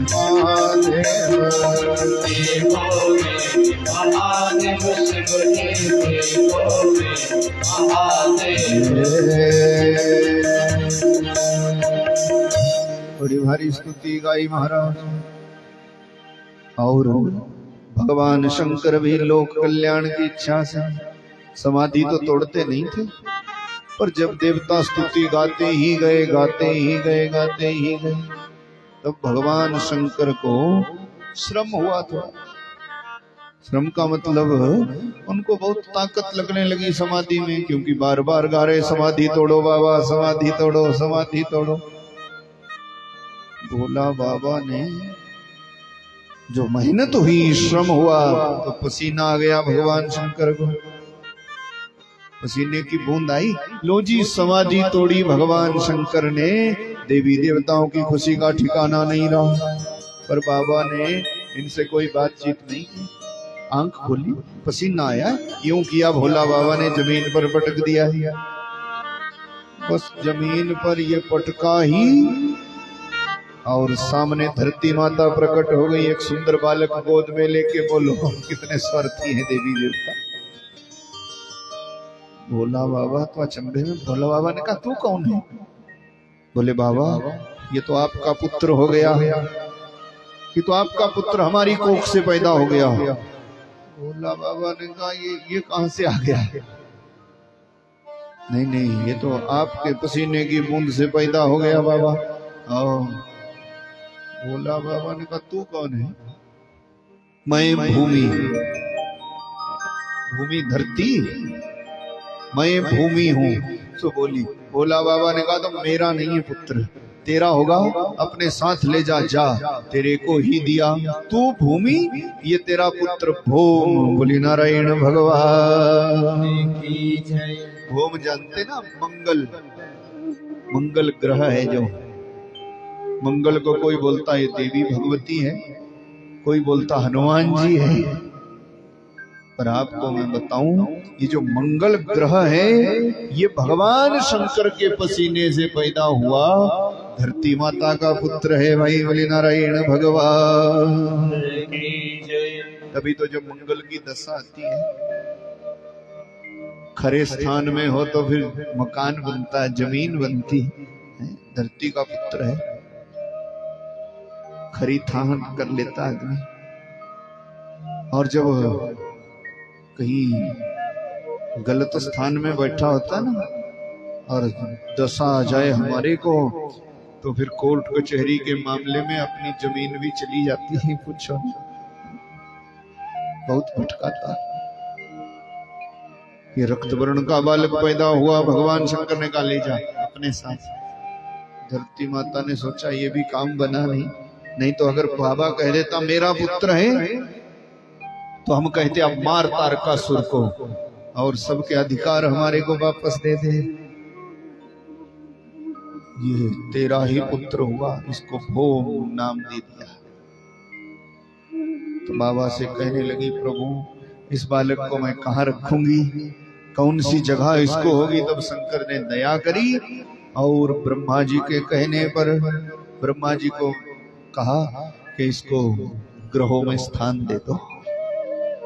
महादेव, देवों में महादेव शिव जी, देवों में महादेव। बड़ी भारी स्तुति गाई महाराज। और भगवान शंकर भी लोक कल्याण की इच्छा से समाधि तो तोड़ते नहीं थे, पर जब देवता स्तुति गाते ही गए, गाते ही गए, गाते ही गए, तब भगवान शंकर को श्रम हुआ था। श्रम का मतलब उनको बहुत ताकत लगने लगी समाधि में, क्योंकि बार बार गा रहे समाधि तोड़ो बाबा, समाधि तोड़ो, समाधि तोड़ो। भोला बाबा ने जो मेहनत हुई, श्रम हुआ, तो पसीना आ गया भगवान शंकर को, पसीने की बूंद आई, लो जी समाधि तोड़ी भगवान शंकर ने। देवी देवताओं की खुशी का ठिकाना नहीं रहा, पर बाबा ने इनसे कोई बातचीत नहीं की। आंख खोली, पसीना आया, यूं किया भोला बाबा ने जमीन पर पटक दिया। बस जमीन पर ये पटका ही और सामने धरती माता प्रकट हो गई, एक सुंदर बालक गोद में लेके। बोलो कितने स्वार्थी हैं देवी देवता। भोला बाबा तो अचंभे में। भोला बाबा ने कहा तू कौन है? बोले बाबा ये तो आपका पुत्र हो गया, ये तो आपका पुत्र हमारी कोख से पैदा हो गया। भोला बाबा ने कहा ये कहां से आ गया? नहीं नहीं, ये तो आपके पसीने की बूंद से पैदा हो गया बाबा। भोला बाबा ने कहा तू कौन है? मैं भूमि, भूमि धरती, मैं भूमि हूँ। सो बोली। भोला बाबा ने कहा तो मेरा नहीं है पुत्र, तेरा होगा, अपने साथ ले जा, जा तेरे को ही दिया। तू भूमि, ये तेरा पुत्र भूम। बोली नारायण भगवान की जय। भूम जानते ना, मंगल, मंगल ग्रह है जो। मंगल को कोई बोलता है देवी भगवती है, कोई बोलता हनुमान जी है, पर आपको मैं बताऊं ये जो मंगल ग्रह है ये भगवान शंकर के पसीने से पैदा हुआ धरती माता का पुत्र है भाई। बोले नारायण भगवान की जय। तभी तो जब मंगल की दशा आती है, खरे स्थान में हो तो फिर मकान बनता है, जमीन बनती है। धरती का पुत्र है, खरी थान कर लेता आदमी। और जब कहीं गलत स्थान में बैठा होता है ना, और दशा आ जाए हमारे को, तो फिर कोर्ट कचहरी के मामले में अपनी जमीन भी चली जाती है। पूछो, बहुत भटकाता। ये रक्त वर्ण का बालक पैदा हुआ, भगवान शंकर ने कहा ले जा अपने साथ। धरती माता ने सोचा ये भी काम बना नहीं तो अगर बाबा कह देता मेरा पुत्र है तो हम कहते अब मार तारकासुर को और सबके अधिकार हमारे को वापस दे दे। ये तेरा ही पुत्र हुआ, इसको भूम नाम दे दिया। तो बाबा से कहने लगी प्रभु इस बालक को मैं कहाँ रखूंगी, कौन सी जगह इसको होगी। तब शंकर ने दया करी और ब्रह्मा जी के कहने पर ब्रह्मा जी को कहा कि इसको ग्रहों में स्थान दे दो।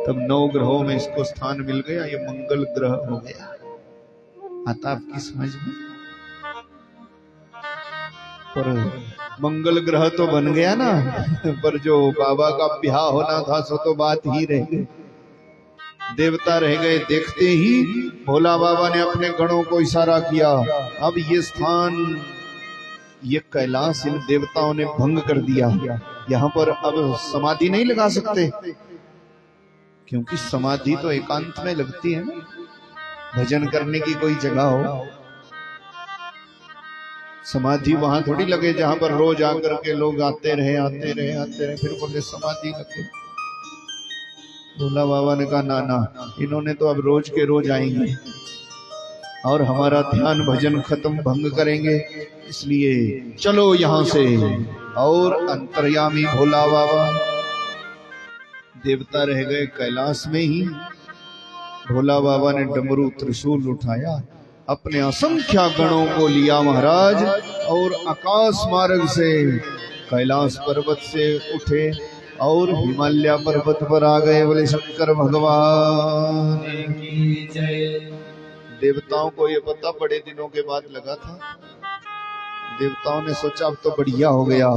तब 9 ग्रहों में इसको स्थान मिल गया, ये मंगल ग्रह हो गया। आता आपकी समझ में? पर मंगल ग्रह तो बन गया ना, पर जो बाबा का ब्याह होना था सो तो बात ही रह गई। देवता रह गए। देखते ही भोला बाबा ने अपने गणों को इशारा किया, अब ये स्थान, ये कैलाश इन देवताओं ने भंग कर दिया। यहाँ पर अब समाधि नहीं लगा सकते, क्योंकि समाधि तो एकांत में लगती है ना। भजन करने की कोई जगह हो। समाधि वहां थोड़ी लगे जहां पर रोज आकर के लोग आते रहे, फिर बोले समाधि लगे। भोला बाबा ने कहा ना, इन्होंने तो अब रोज के रोज आएंगे और हमारा ध्यान भजन खत्म भंग करेंगे, इसलिए चलो यहां से। और अंतर्यामी भोला बाबा देवता रह गए कैलाश में ही। भोला बाबा ने डमरू त्रिशूल उठाया, अपने असंख्य गणों को लिया महाराज, और आकाश मार्ग से कैलाश पर्वत से उठे और हिमालय पर्वत पर आ गए। बोले शंकर भगवान की जय। देवताओं को ये पता बड़े दिनों के बाद लगा था। देवताओं ने सोचा अब तो बढ़िया हो गया,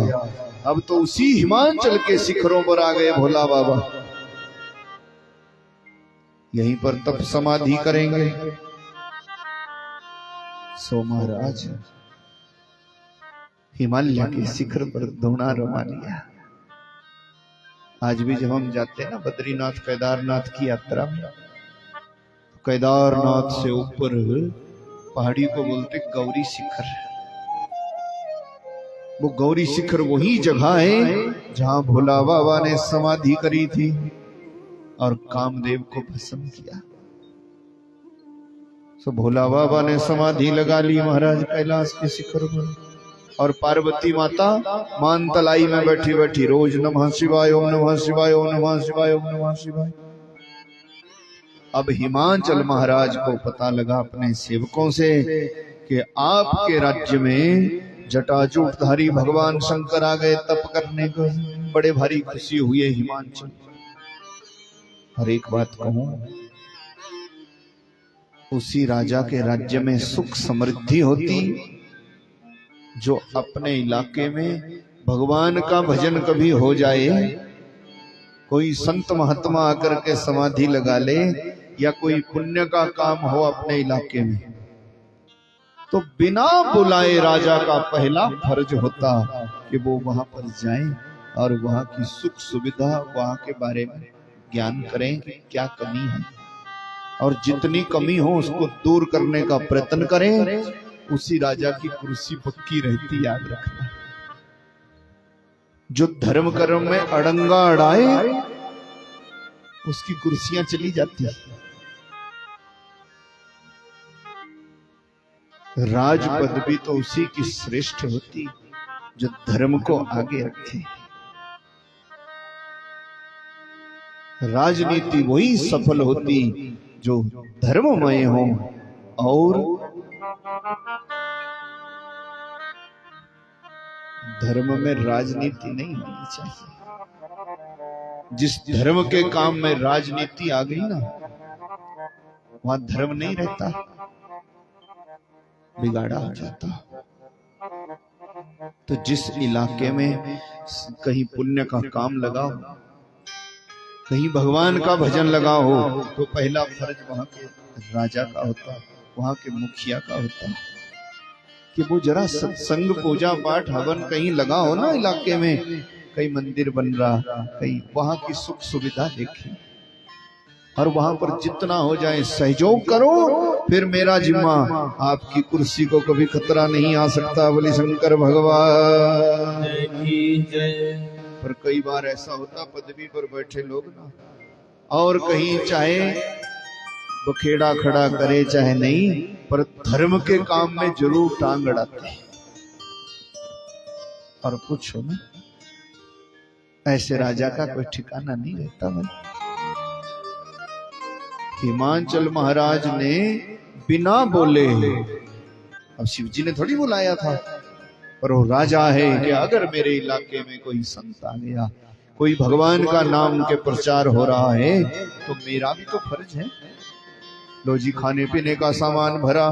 अब तो उसी हिमाचल के शिखरों पर आ गए भोला बाबा, यहीं पर तप समाधि करेंगे। सो महाराज हिमालय के शिखर पर धूना रमा लिया। आज भी जब हम जाते हैं ना बद्रीनाथ केदारनाथ की यात्रा में, केदारनाथ से ऊपर पहाड़ी को बोलते गौरी शिखर। वो गौरी शिखर वही जगह है जहां भोला बाबा ने समाधि करी थी और कामदेव को भस्म किया। सो भोला बाबा ने समाधि लगा ली महाराज कैलाश के शिखर पर, और पार्वती माता मान तलाई में बैठी बैठी रोज नमः शिवाय ओम नमः शिवाय ओम नमः शिवाय ओम नमः शिवाय। अब हिमाचल महाराज को पता लगा अपने सेवकों से कि आपके राज्य में जटाजूटधारी भगवान शंकर आ गए तप करने को। बड़े भारी खुशी हुई है हिमाचल। और एक बात कहूं, उसी राजा के राज्य में सुख समृद्धि होती जो अपने इलाके में भगवान का भजन कभी हो जाए, कोई संत महात्मा आकर के समाधि लगा ले, या कोई पुण्य का काम हो अपने इलाके में, तो बिना बुलाए राजा का पहला फर्ज होता कि वो वहां पर जाएं और वहां की सुख सुविधा, वहां के बारे में ज्ञान करें कि क्या कमी है, और जितनी कमी हो उसको दूर करने का प्रयत्न करें। उसी राजा की कुर्सी पक्की रहती, याद रखना। जो धर्म कर्म में अड़ंगा अड़ाए उसकी कुर्सियां चली जाती। राज पदवी तो उसी की श्रेष्ठ होती जो धर्म को आगे रखे। राजनीति वही सफल होती जो धर्ममय हो, और धर्म में राजनीति नहीं होनी चाहिए। जिस धर्म के काम में राजनीति आ गई ना, वहां धर्म नहीं रहता, बिगाड़ा हो जाता। तो जिस इलाके में कहीं पुण्य का काम लगा हो, कहीं भगवान का भजन लगा हो, तो पहला फर्ज वहां के राजा का होता, वहां के मुखिया का होता कि वो जरा सत्संग पूजा पाठ हवन कहीं लगा हो ना इलाके में, कहीं मंदिर बन रहा, कहीं वहां की सुख सुविधा देखें, और वहां पर जितना हो जाए सहयोग करो, फिर मेरा जिम्मा, आपकी कुर्सी को कभी खतरा नहीं आ सकता। बोले शंकर भगवान की जय। पर कई बार ऐसा होता पदवी पर बैठे लोग ना, और कहीं चाहे बखेड़ा खड़ा करे चाहे नहीं, पर धर्म के काम में जरूर टांग अड़ाते। और कुछ हो ना, ऐसे राजा का कोई ठिकाना नहीं रहता। भाई हिमाचल महाराज ने बिना बोले, अब शिव जी ने थोड़ी बुलाया था, पर वो राजा है कि अगर मेरे इलाके में कोई संत आ गया, कोई भगवान का नाम के प्रचार हो रहा है, तो मेरा भी तो फर्ज है। लो जी, खाने पीने का सामान भरा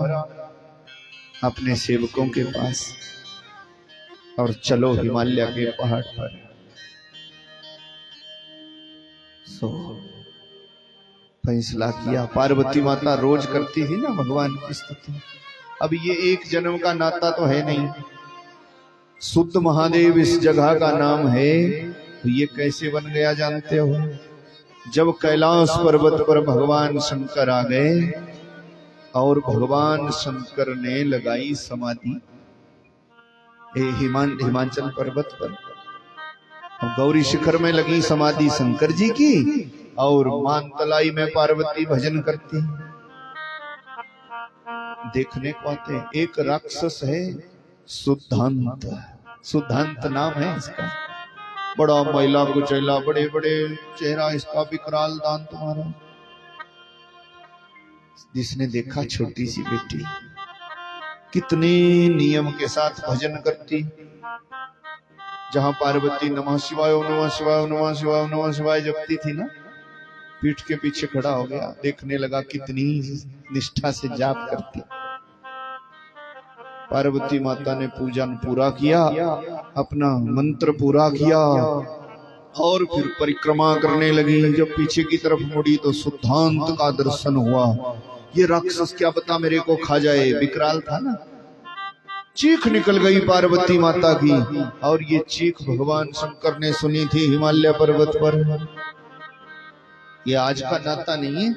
अपने सेवकों के पास, और चलो हिमालय के पहाड़ पर। फैसला किया। पार्वती माता रोज करती थी ना भगवान की स्तुति। अब ये एक जन्म का नाता तो है नहीं, शुद्ध महादेव इस जगह का नाम है, तो ये कैसे बन गया जानते हो? जब कैलाश पर्वत पर भगवान शंकर आ गए और भगवान शंकर ने लगाई समाधि हिमाचल पर्वत पर। अब गौरी शिखर में लगी समाधि शंकर जी की, और मानतलाई में पार्वती भजन करती। देखने को आते एक राक्षस है सुधांत, सुधांत नाम है इसका, बड़ा मैला कुचैला, बड़े बड़े चेहरा इसका, विकराल दांत तुम्हारा। जिसने देखा छोटी सी बेटी कितने नियम के साथ भजन करती, जहां पार्वती नमः शिवाय नमः शिवाय नमः शिवाय नमः शिवाय जपती थी ना, पीठ के पीछे खड़ा हो गया, देखने लगा कितनी निष्ठा से जाप करती। पार्वती माता ने पूजन पूरा किया, अपना मंत्र पूरा किया, और फिर परिक्रमा करने लगी। जब पीछे की तरफ मुड़ी तो सुधांत का दर्शन हुआ। ये राक्षस क्या पता मेरे को खा जाए, विकराल था ना। चीख निकल गई पार्वती माता की, और ये चीख भगवान शंकर ने सुनी थी हिमालय पर्वत पर। ये आज का नाता नहीं है।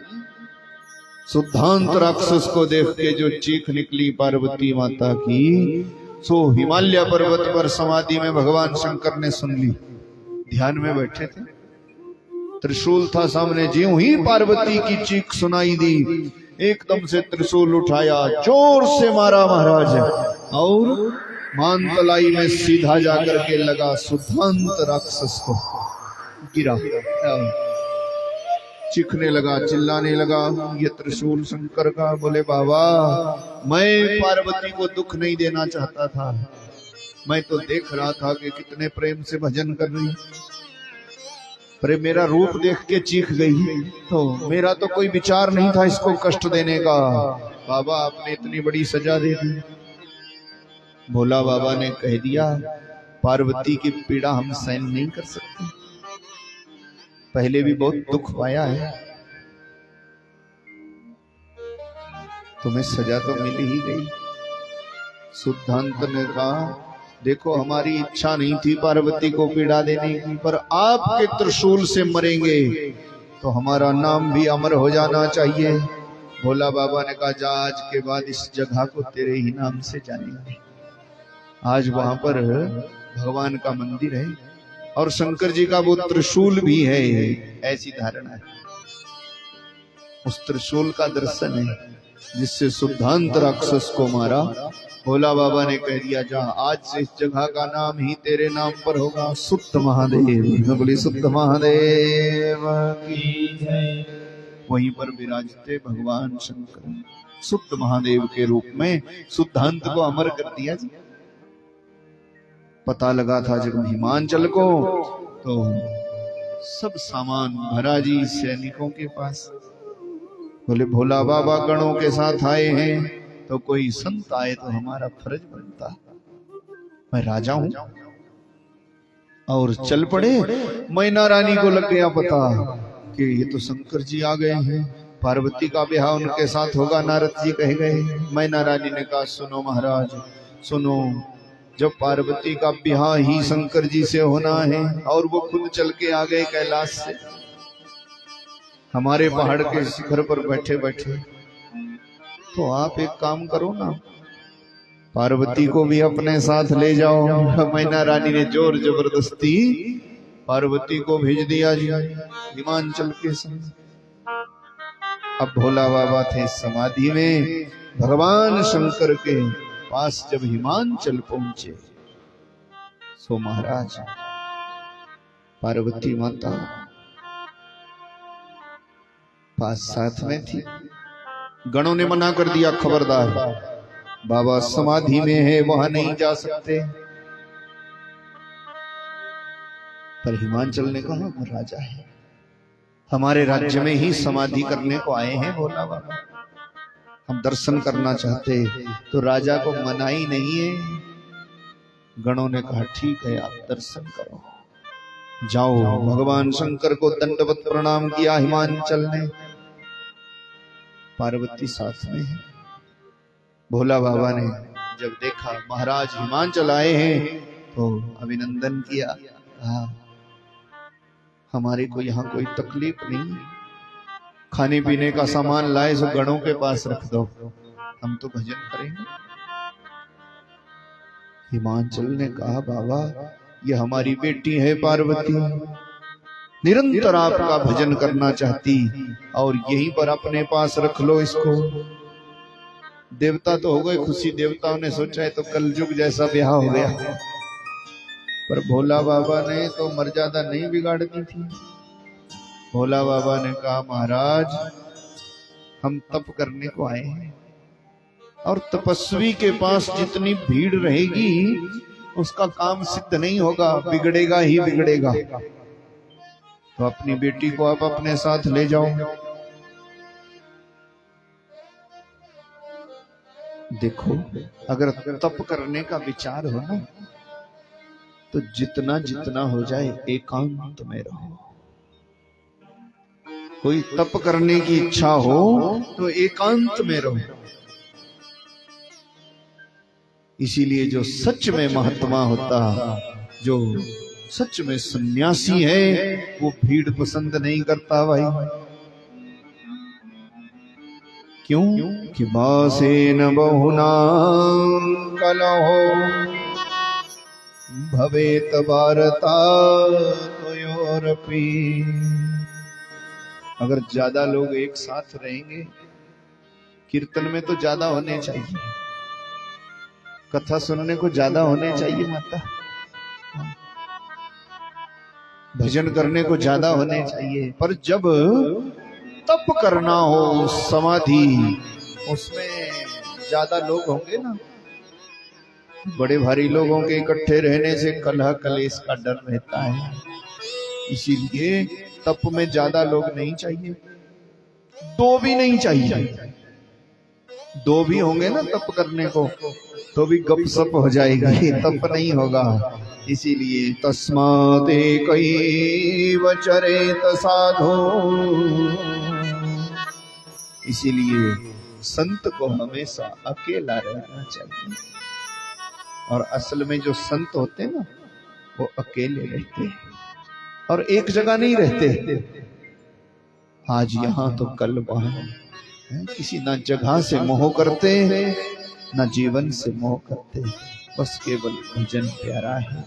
सुधांत राक्षस को देख के जो चीख निकली पार्वती माता की, सो हिमालय पर्वत पर समाधि में भगवान शंकर ने सुन ली। ध्यान में बैठे थे, त्रिशूल था सामने। ज्यों ही पार्वती की चीख सुनाई दी, एकदम से त्रिशूल उठाया, जोर से मारा महाराज, और मानतलाई में सीधा जाकर के लगा सुधांत राक्षस को, गिरा। चीखने लगा, चिल्लाने लगा, ये त्रिशूल शंकर का। बोले बाबा, मैं पार्वती को दुख नहीं देना चाहता था, मैं तो देख रहा था कि कितने प्रेम से भजन कर रही, पर मेरा रूप देख के चीख गई, तो मेरा तो कोई विचार नहीं था इसको कष्ट देने का। बाबा आपने इतनी बड़ी सजा दे दी। भोला बाबा ने कह दिया, पार्वती की पीड़ा हम सहन नहीं कर सकते, पहले भी बहुत दुख पाया है, तुम्हें सजा तो मिल ही गई। सुधांत ने कहा, देखो हमारी इच्छा नहीं थी पार्वती को पीड़ा देने की, पर आपके त्रिशूल से मरेंगे तो हमारा नाम भी अमर हो जाना चाहिए। भोला बाबा ने कहा, जा आज के बाद इस जगह को तेरे ही नाम से जानेंगे। आज वहां पर भगवान का मंदिर है और शंकर जी का वो त्रिशूल भी है, ऐसी धारणा है। उस त्रिशूल का दर्शन है जिससे सुधांत राक्षस को मारा। भोला बाबा ने कह दिया, जा आज से इस जगह का नाम ही तेरे नाम पर होगा, सुत महादेव। बोली सुत महादेव की जय। वहीं पर विराजते भगवान शंकर सुत महादेव के रूप में सुधांत को अमर कर दिया। पता लगा था जब हिमाचल को, तो सब सामान भरा जी सैनिकों के पास। बोले भोला बाबा गणों के साथ आए हैं, तो कोई संत आए तो हमारा फर्ज बनता, मैं राजा हूं। और चल पड़े। मैना रानी को लग गया पता कि ये तो शंकर जी आ गए हैं, पार्वती का ब्याह उनके साथ होगा, नारद जी कह गए। मैना रानी ने कहा, सुनो महाराज सुनो, जब पार्वती का ब्याह ही शंकर जी से होना है और वो खुद चल के आ गए कैलाश से, हमारे पहाड़ के शिखर पर बैठे बैठे, तो आप एक काम करो ना, पार्वती को भी अपने साथ ले जाओ। मैना रानी ने जोर जबरदस्ती पार्वती को भेज दिया जी हिमाचल के संग। अब भोला बाबा थे समाधि में, भगवान शंकर के पास जब हिमाचल पहुंचे, सो महाराज पार्वती माता पास साथ में थी। गणों ने मना कर दिया, खबरदार बाबा समाधि में है, वहां नहीं जा सकते। पर हिमाचल ने कहा, हम राजा है, हमारे राज्य में ही समाधि करने को आए हैं भोला बाबा, हम दर्शन करना चाहते, तो राजा को मना ही नहीं है। गणों ने कहा, ठीक है आप दर्शन करो, जाओ। भगवान शंकर को दंडवत प्रणाम किया हिमाचल ने। पार्वती साथ में है। भोला बाबा ने जब देखा महाराज हिमाचल आए हैं, तो अभिनंदन किया। हाँ, हमारे को यहाँ कोई तकलीफ नहीं, खाने पीने का सामान लाए सो गणों के पास रख दो, हम तो भजन करेंगे। हिमांचल ने कहा बाबा ये हमारी बेटी है पार्वती, निरंतर आपका भजन करना चाहती और यहीं पर अपने पास रख लो इसको। देवता तो हो गए खुशी, देवताओं ने सोचा है तो कलयुग जैसा ब्याह हो गया, पर भोला बाबा ने तो मर्यादा नहीं बिगाड़नी थी। भोला बाबा ने कहा महाराज हम तप करने को आए हैं और तपस्वी के पास जितनी भीड़ रहेगी उसका काम सिद्ध नहीं होगा, बिगड़ेगा ही बिगड़ेगा। तो अपनी बेटी को आप अपने साथ ले जाओ। देखो अगर तप करने का विचार हो ना तो जितना जितना हो जाए एकांत में रहो। कोई तप करने की इच्छा हो तो एकांत में रहो। इसीलिए जो सच में महात्मा होता, जो सच में सन्यासी है, वो भीड़ पसंद नहीं करता भाई। क्यों कि बासेन बहुना कलहो भवेत वार्ता तयोरपि। अगर ज्यादा लोग एक साथ रहेंगे, कीर्तन में तो ज्यादा होने चाहिए, कथा सुनने को ज्यादा होने चाहिए माता, भजन करने को ज्यादा होने चाहिए, पर जब तप करना हो समाधि, उसमें ज्यादा लोग होंगे ना, बड़े भारी लोगों के इकट्ठे रहने से कलह कलेश का डर रहता है। इसीलिए तप में ज्यादा लोग नहीं चाहिए, दो भी नहीं चाहिए। दो भी होंगे ना तप करने को तो भी गपसप हो जाएगी, तप नहीं होगा। इसीलिए तस्मात् एकैव चरेत साधो, इसीलिए संत को हमेशा अकेला रहना चाहिए। और असल में जो संत होते हैं ना वो अकेले रहते हैं और एक जगह नहीं रहते, आज यहाँ तो कल वहां। किसी ना जगह से मोह करते ना जीवन से मोह करते, बस केवल भजन प्यारा है।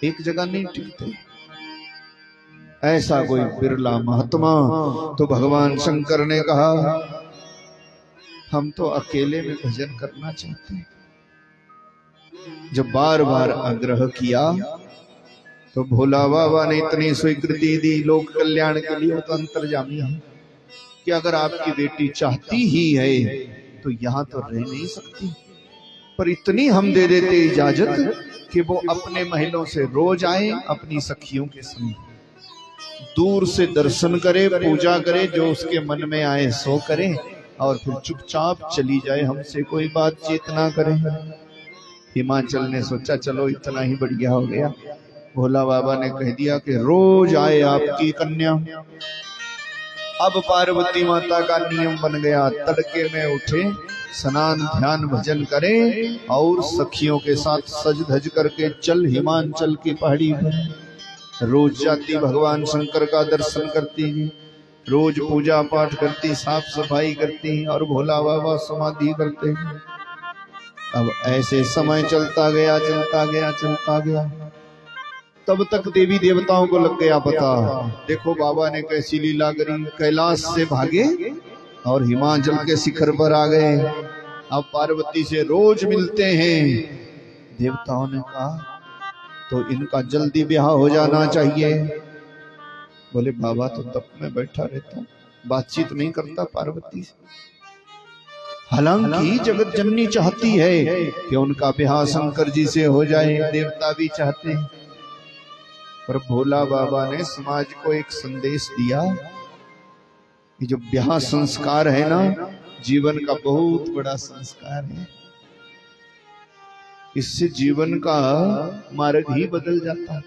एक जगह नहीं टिकते। ऐसा कोई बिरला महात्मा। तो भगवान शंकर ने कहा हम तो अकेले में भजन करना चाहते हैं। जब बार बार आग्रह किया तो भोला बाबा ने इतनी स्वीकृति दी लोक कल्याण के लिए, तो अंतर्जामी है कि अगर आपकी बेटी चाहती ही है तो यहाँ तो रह नहीं सकती, पर इतनी हम दे देते इजाजत कि वो अपने महलों से रोज आए, अपनी सखियों के संग दूर से दर्शन करे, पूजा करे, जो उसके मन में आए सो करे और फिर चुपचाप चली जाए, हमसे कोई बातचीत ना करे। हिमाचल ने सोचा चलो इतना ही बढ़िया हो गया। भोला बाबा ने कह दिया कि रोज आए आपकी कन्या। अब पार्वती माता का नियम बन गया, तड़के में उठे, स्नान ध्यान भजन करे और सखियों के साथ सज धज करके चल हिमांचल की पहाड़ी पर। रोज जाती, भगवान शंकर का दर्शन करती, रोज पूजा पाठ करती, साफ सफाई करती और भोला बाबा समाधि करते। अब ऐसे समय चलता गया चलता गया चलता गया, तब तक देवी देवताओं को लग गया पता, देखो बाबा ने कैसी लीला करी। कैलाश से भागे और हिमाचल के शिखर पर आ गए। अब पार्वती से रोज मिलते हैं। देवताओं ने कहा तो इनका जल्दी ब्याह हो जाना चाहिए। बोले बाबा तो तप में बैठा रहता, बातचीत नहीं करता पार्वती से। हालांकि जगत जननी चाहती है कि उनका ब्याह शंकर जी से हो जाए, देवता भी चाहते हैं, पर भोला बाबा ने समाज को एक संदेश दिया कि जो ब्याह संस्कार है ना, जीवन का बहुत बड़ा संस्कार है। इससे जीवन का मार्ग ही बदल जाता है।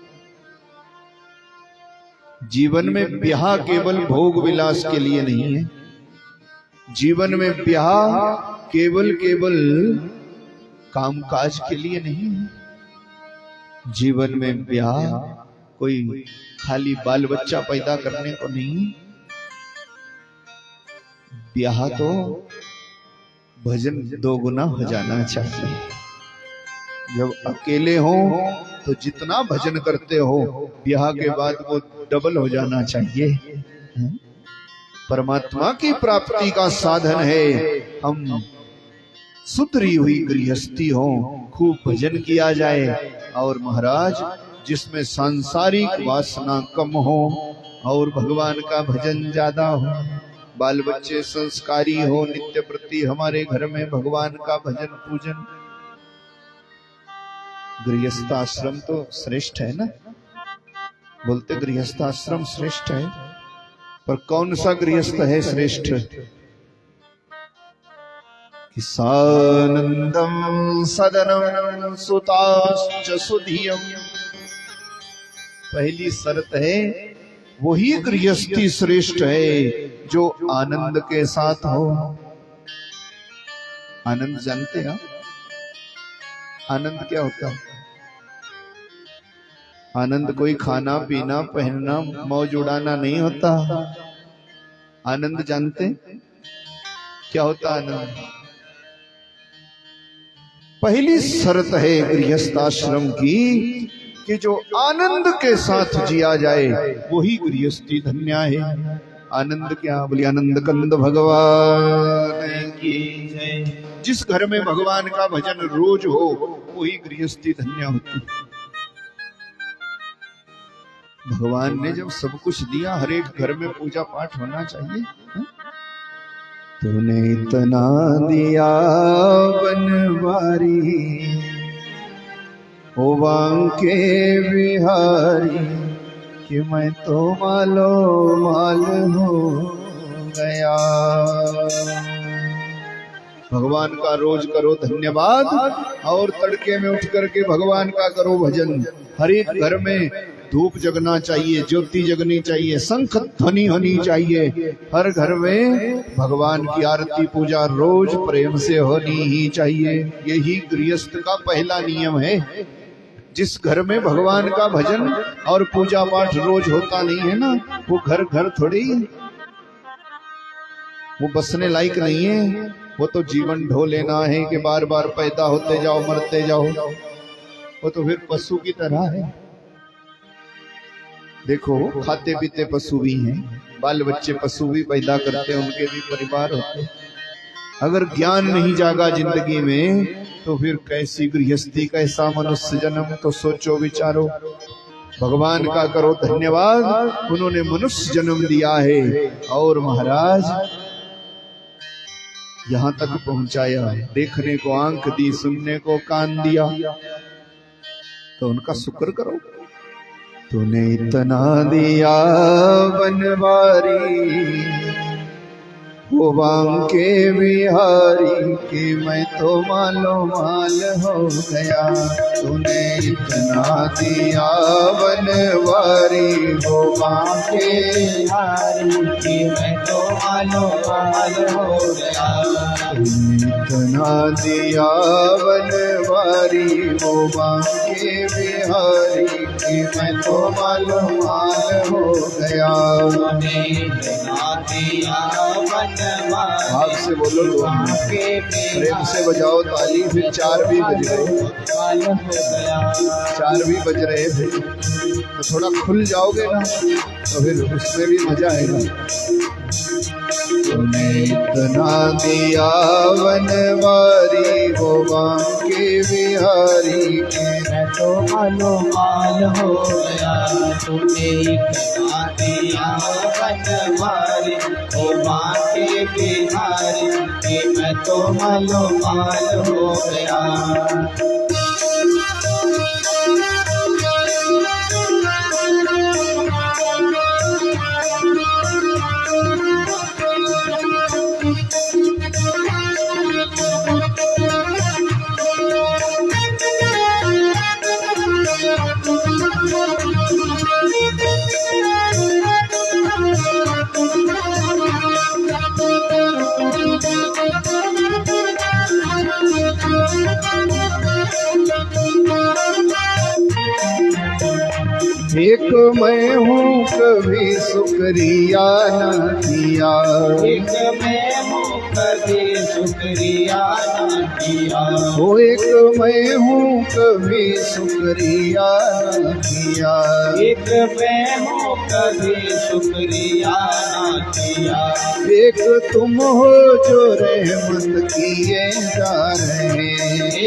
जीवन में ब्याह केवल भोग विलास के लिए नहीं है। जीवन में ब्याह केवल कामकाज के लिए नहीं है। जीवन में ब्याह कोई खाली बाल बच्चा पैदा करने को नहीं, ब्याह तो भजन 2 गुना हो जाना चाहिए। जब अकेले हो तो जितना भजन करते हो ब्याह के बाद वो डबल हो जाना चाहिए। परमात्मा की प्राप्ति का साधन है हम सुधरी हुई गृहस्थी हो, खूब भजन किया जाए। और महाराज जिसमें सांसारिक वासना कम हो और भगवान का भजन ज्यादा हो, बाल बच्चे संस्कारी हो, नित्य प्रति हमारे घर में भगवान का भजन पूजन। गृहस्थाश्रम तो श्रेष्ठ है ना, बोलते गृहस्थाश्रम श्रेष्ठ है, पर कौन सा गृहस्थ है श्रेष्ठ? कि सानंदम सदनम सुताश्च सुधियम। पहली शर्त है वही गृहस्थी श्रेष्ठ है जो आनंद के साथ हो। आनंद जानते हैं? आनंद क्या होता है? आनंद कोई खाना पीना पहनना मौज उड़ाना नहीं होता। आनंद जानते क्या होता? आनंद पहली शर्त है गृहस्थाश्रम की कि जो आनंद के साथ जिया जाए वही गृहस्थी धन्य है। आनंद क्या? बोली आनंद कंद भगवान की जय। जिस घर में भगवान का भजन रोज हो वही गृहस्थी धन्य होती। भगवान ने जब सब कुछ दिया, हर एक घर में पूजा पाठ होना चाहिए। तूने इतना दिया बनवारी ओ बांके बिहारी कि मैं तो मालो माल हो गया। भगवान का रोज करो धन्यवाद और तड़के में उठ करके भगवान का करो भजन। हर एक घर में धूप जगना चाहिए, ज्योति जगनी चाहिए, शंख ध्वनि होनी चाहिए। हर घर में भगवान की आरती पूजा रोज प्रेम से होनी ही चाहिए। यही गृहस्थ का पहला नियम है। जिस घर में भगवान का भजन और पूजा पाठ रोज होता नहीं है ना, वो घर घर थोड़ी, वो बसने लायक नहीं है। वो तो जीवन ढो लेना है कि बार बार पैदा होते जाओ मरते जाओ। वो तो फिर पशु की तरह है। देखो खाते पीते पशु भी हैं, बाल बच्चे पशु भी पैदा करते हैं, उनके भी परिवार होते हैं। अगर ज्ञान नहीं जागा जिंदगी में तो फिर कैसी गृहस्थी, कैसा मनुष्य जन्म? तो सोचो विचारो। भगवान का करो धन्यवाद, उन्होंने मनुष्य जन्म दिया है और महाराज यहाँ तक पहुंचाया, देखने को आंख दी, सुनने को कान दिया, तो उनका शुक्र करो। तूने इतना दिया बनवारी वो बांके बिहारी कि मैं तो मालो माल हो गया। तूने इतना दिया बनवारी वो बांके बिहारी कि मैं तो मालो माल हो गया। तूने इतना दिया बनवारी वो बांके बिहारी कि मैं तो मालो माल हो गया। तूने इतना दिया आपसे बोलो प्रेम से बजाओ ताली। फिर 4 भी बज रहे, 4 भी बज रहे थे, तो थोड़ा खुल जाओगे ना तो फिर उसमें भी मजा आएगा। तूने इतना दिया बनवारी वो बांके बिहारी के मैं तो मालो माल हो गया। तूने इतना दिया बनवारी वो बांके बिहारी के मैं तो मालो माल हो गया। एक मैं हूँ कभी शुक्रिया न किया, एक मैं हूँ कभी शुक्रिया न किया, वो एक मैं हूँ कभी शुक्रिया न किया, एक मैं हूँ कभी शुक्रिया न किया, एक तुम हो जो रहमत किए जा रहे,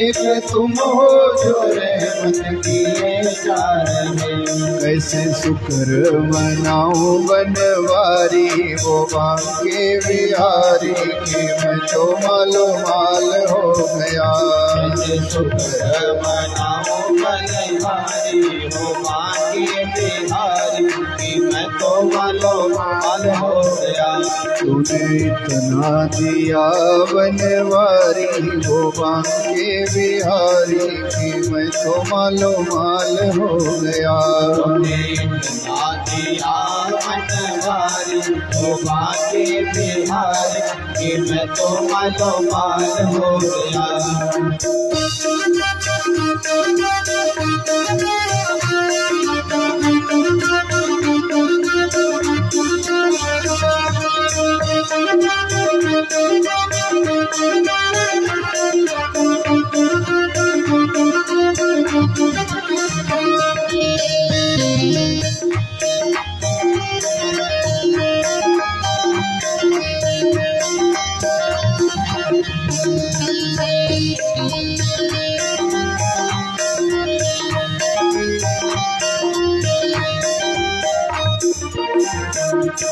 एक तुम हो जो रहमत किए जा रहे, कैसे शुक्र मनाऊं बनवारी वो बांके बिहारी की मैं तो मालो माल हो गया, कैसे शुक्र मनाऊं बनवारी हो बांके बिहारी की मैं तो मालो माल हो गया, तूने इतना दिया बनवारी वो बांके बिहारी की मैं तो मालो माल हो गया, तूने इतना दिया बनवारी हो बांके बिहारी की मैं तो मालो माल हो गया,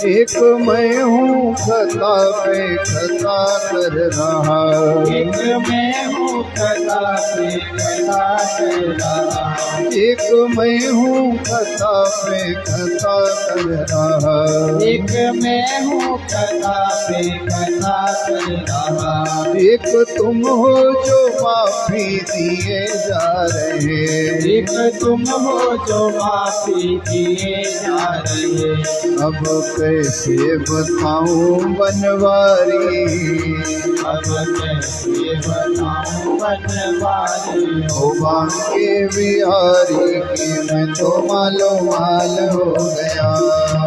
एक मैं हूँ खता पे खता कर रहा, एक मैं हूँ कला पे कला कर रहा, एक मैं हूँ खता पे खता कर रहा, एक मैं हूँ कला पे कला कर रहा, एक तुम हो जो माफी दिए जा रहे, एक तुम हो जो माफी दिए जा रहे, अब कैसे बताऊं बनवारी अब कैसे बताऊं बनवारी हो बांके बिहारी की मैं तो मालो माल हो गया,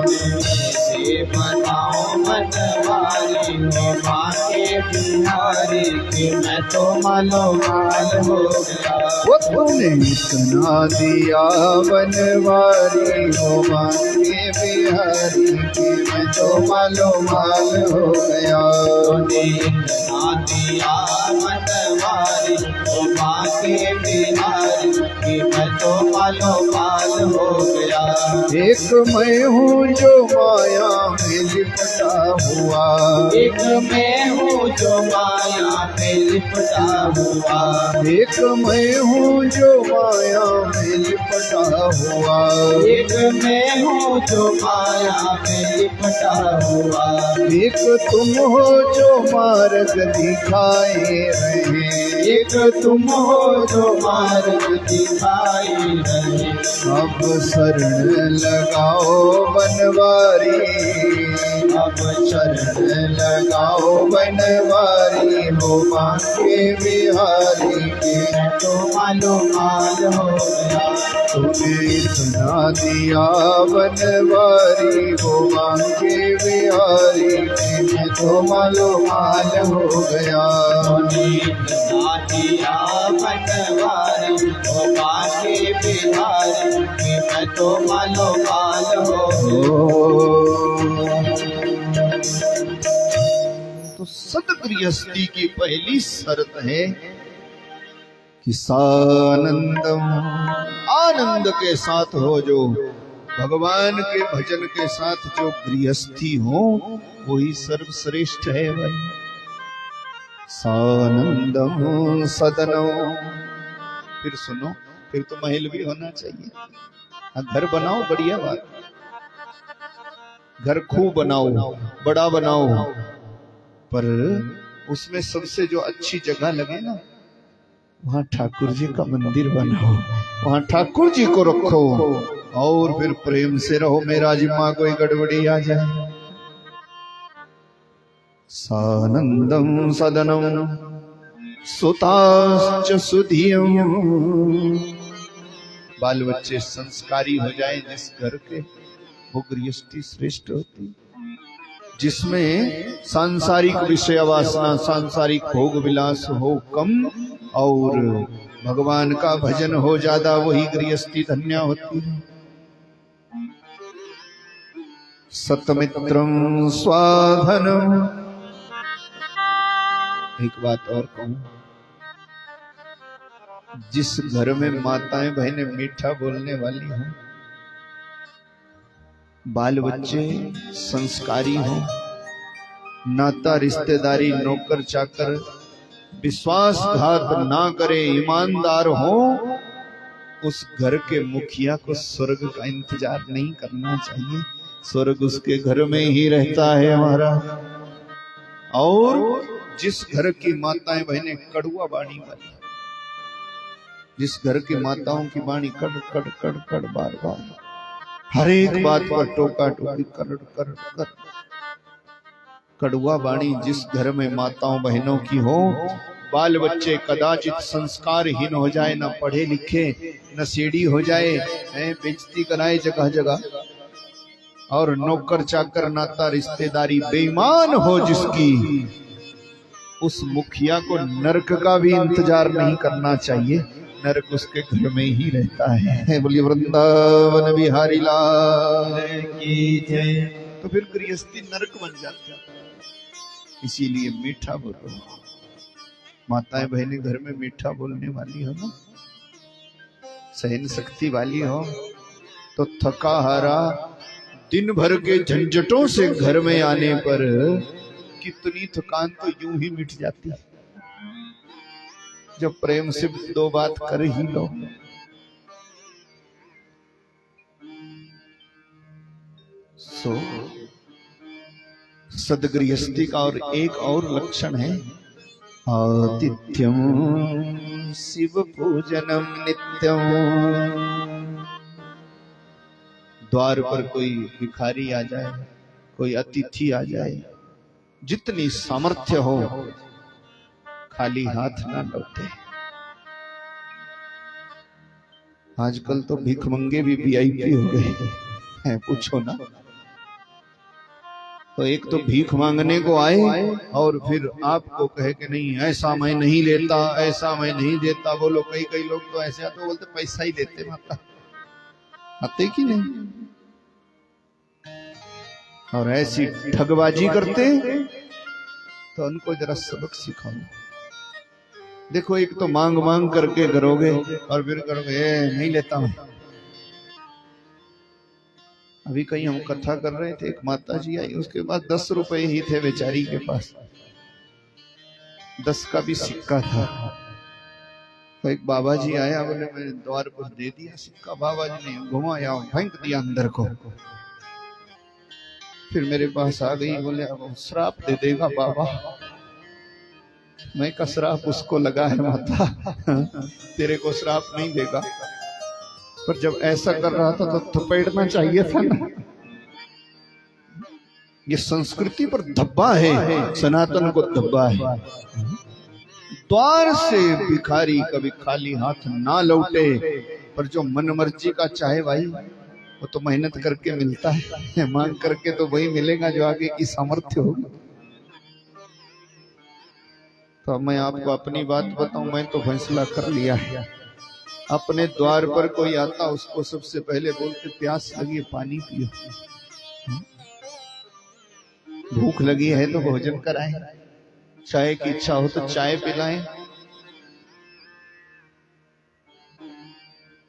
कैसे बताऊं बनवारी हो बांके बिहारी की मैं तो मालो माल हो गया, वो तूने इतना दिया बनवारी हो बांके बिहारी की मैं तो मालो माल हो गया, तूने इतना दिया बनवारी हो बांके बिहारी की मैं तो मालो माल हो गया, एक मैं हूँ जो माया में लिपटा हुआ, एक मैं हूँ जो माया पे लिपटा हुआ, एक मैं हूँ जो माया में लिपटा हुआ, एक मैं हूँ जो माया पे लिपटा हुआ, एक तुम हो जो मार्ग दिखाए रहे, एक तुम हो जो मार्ग दिखाई रहे, अब शरण लगाओ बनवारी, अब शरण लगाओ बनवारी हो बांके बिहारी की मैं तो मालो माल हो गया, तूने इतना दिया बनवारी हो बांके बिहारी की मैं तो मालो माल हो गया, तूने इतना दिया बनवारी हो बांके बिहारी की मैं तो मालो माल हो गया, तो सतगृहस्थी की पहली शर्त है कि सानंदम, आनंद के साथ हो, जो भगवान के भजन के साथ जो गृहस्थी हो वही सर्वश्रेष्ठ है भाई। सानंदम सदनम, फिर सुनो, फिर तो महल भी होना चाहिए। हाँ, घर बनाओ, बढ़िया बात, घर खूब बनाओ, बड़ा बनाओ, पर उसमें सबसे जो अच्छी जगह लगे ना, वहां ठाकुर जी का मंदिर बनाओ, वहां ठाकुर जी को रखो और फिर प्रेम से रहो। मेरा जिम्मा कोई गड़बड़ी आ जाए। सानंदम सदनम सुताश्च सुधियम, बाल बच्चे संस्कारी हो जाए जिस घर के, वो गृहस्थी श्रेष्ठ होती। जिसमें सांसारिक विषय वासना, सांसारिक भोग विलास हो कम और भगवान का भजन हो ज्यादा, वही गृहस्थी धन्य होती है। सतमित्रम स्वाधनम। एक बात और कहूं, जिस घर में माताएं बहनें मीठा बोलने वाली हों, बाल बच्चे संस्कारी हों, नाता रिश्तेदारी नौकर चाकर विश्वासघात ना करे, ईमानदार हो, उस घर के मुखिया को स्वर्ग का इंतजार नहीं करना चाहिए। स्वर्ग उसके घर में ही रहता है हमारा। और जिस घर की माताएं बहनें कड़ुआ बाणी वाली, जिस घर की माताओं की बाणी कड़ कड़ कड़ कड़ बार बार हर एक बात पर टोका टोकी कर कर कर, कड़ुआ बाणी जिस घर में माताओं बहनों की हो, बाल बच्चे कदाचित संस्कारहीन हो जाए, न पढ़े लिखे, न सीढ़ी हो जाए, बेइज्जती कराए जगह जगह, और नौकर चाकर नाता रिश्तेदारी बेईमान हो जिसकी, उस मुखिया को नरक का भी इंतजार नहीं करना चाहिए, नरक उसके घर में ही रहता है। बोलिए वृंदावन बिहारी लाल की जय। तो फिर गृहस्थी नरक बन जाती है। इसीलिए मीठा बोलो। माताएं बहनें घर में मीठा बोलने वाली हो ना, सहन शक्ति वाली हो, तो थका हारा दिन भर के झंझटों से घर में आने पर कितनी थकान तो यूं ही मिट जाती है, जब प्रेम से दो बात कर ही लो। सो सदगृहस्थी का और एक और लक्षण है, आतिथ्यम शिव पूजनम नित्यम। द्वार पर कोई भिखारी आ जाए, कोई अतिथि आ जाए, जितनी सामर्थ्य हो, खाली हाथ ना लौटे। आजकल तो भीख मंगे भी वीआईपी हो गए हैं, पूछो ना। तो एक तो भीख मांगने को आए और फिर आपको कहे कि नहीं ऐसा मैं नहीं लेता, ऐसा मैं नहीं देता। बोलो कई लोग तो ऐसे आते, बोलते पैसा ही देते माता, आते कि नहीं। और ऐसी ठगबाजी करते, तो उनको जरा सबक सिखाओ। देखो एक तो मांग मांग करके करोगे और फिर करोगे नहीं लेता मैं। अभी कहीं हम कथा कर रहे थे, एक माता जी आई, उसके पास 10 रुपए ही थे बेचारी के पास, 10 का भी सिक्का था। तो एक बाबा जी आया, बोले मैंने द्वार पर दे दिया सिक्का। बाबा जी ने घुमाया, फेंक दिया अंदर को। फिर मेरे पास आ गई, बोले अब श्राप दे देगा बाबा। मैं का श्राप उसको लगा है माता, तेरे को श्राप नहीं देगा। पर जब ऐसा कर रहा था तो थपेड़ना चाहिए था ना। ये संस्कृति पर धब्बा है, सनातन को धब्बा है। द्वार से भिखारी कभी खाली हाथ ना लौटे, पर जो मन मर्जी का चाहे भाई, वो तो मेहनत करके मिलता है, मांग करके तो वही मिलेगा जो आगे की सामर्थ्य होगी। तो मैं आपको अपनी बात बताऊं, मैं तो फैसला कर लिया है। अपने द्वार पर कोई आता, उसको सबसे पहले बोलते प्यास लगी है पानी पियो, भूख लगी है तो भोजन कराएं, चाय की इच्छा हो तो चाय पिलाएं,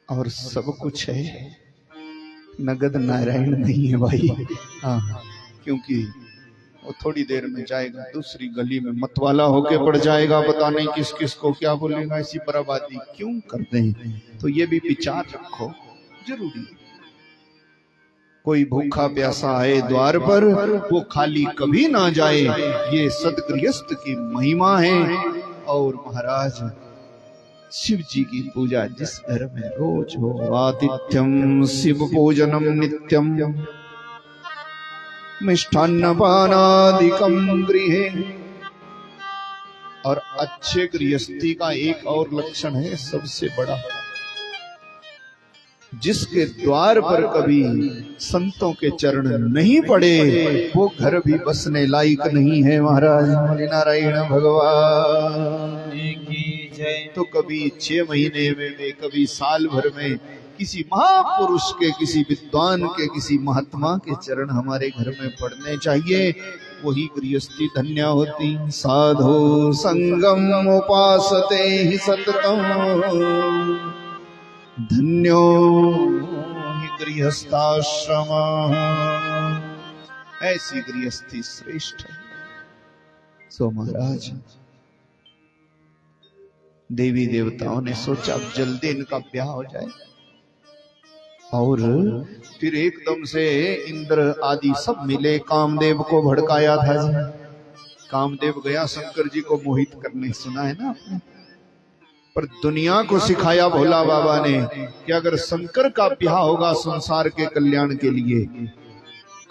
और सब कुछ है। नगद नारायण नहीं है भाई। हाँ, क्योंकि वो थोड़ी देर में जाएगा दूसरी गली में मतवाला होके पड़ जाएगा, पता नहीं किस किस को क्या बोलेगा। ऐसी बर्बादी क्यों करते हैं? तो ये भी विचार रखो, जरूरी। कोई भूखा प्यासा आए द्वार पर, वो खाली कभी ना जाए, ये सदगृहस्थ की महिमा है। और महाराज शिव जी की पूजा जिस घर में रोज हो, आतिथ्यम शिव पूजनम नित्यम मिष्ठान्नपानादिकं गृहे। और अच्छे गृहस्थी का एक और लक्षण है, सबसे बड़ा, जिसके द्वार पर कभी संतों के चरण नहीं पड़े वो घर भी बसने लायक नहीं है महाराज। नारायण भगवान की जय। तो कभी 6 महीने में कभी साल भर में किसी महापुरुष के, किसी विद्वान के, किसी महात्मा के चरण हमारे घर में पड़ने चाहिए, वही गृहस्थी धन्य होती। साधु संगम उपासते ही सततम धन्यो हि गृहस्थाश्रम। ऐसी गृहस्थी श्रेष्ठ है। सो महाराज देवी देवताओं ने सोचा अब जल्दी इनका ब्याह हो जाए, और फिर एकदम से इंद्र आदि सब मिले, कामदेव को भड़काया था जी। कामदेव गया शंकर जी को मोहित करने, सुना है ना आपने। पर दुनिया को सिखाया भोला बाबा ने कि अगर शंकर का ब्याह होगा संसार के कल्याण के लिए,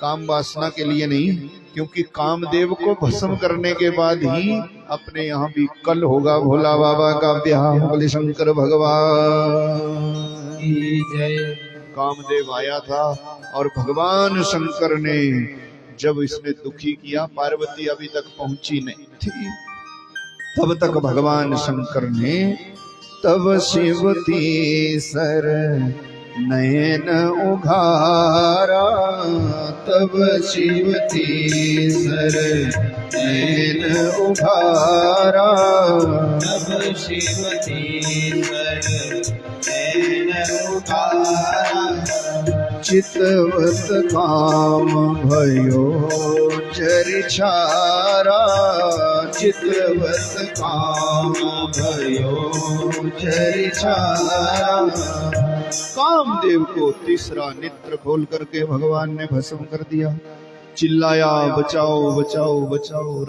काम वासना के लिए नहीं, क्योंकि कामदेव को भस्म करने के बाद ही अपने यहाँ भी कल होगा भोला बाबा का ब्याह। बोले शंकर भगवान की जय। कामदेव आया था और भगवान शंकर ने जब इसने दुखी किया, पार्वती अभी तक पहुंची नहीं थी, तब तक भगवान शंकर ने तब शिवती सर नयन उघारा, तब शिवती सर नयन उघारा, तब शिवती सर नयन उघारा, चितवत काम भयो जरिछारा, चितवत काम भयो जरिछारा। कामदेव को तीसरा नेत्र खोल करके भगवान ने भस्म कर दिया। चिल्लाया बचाओ बचाओ बचाओ।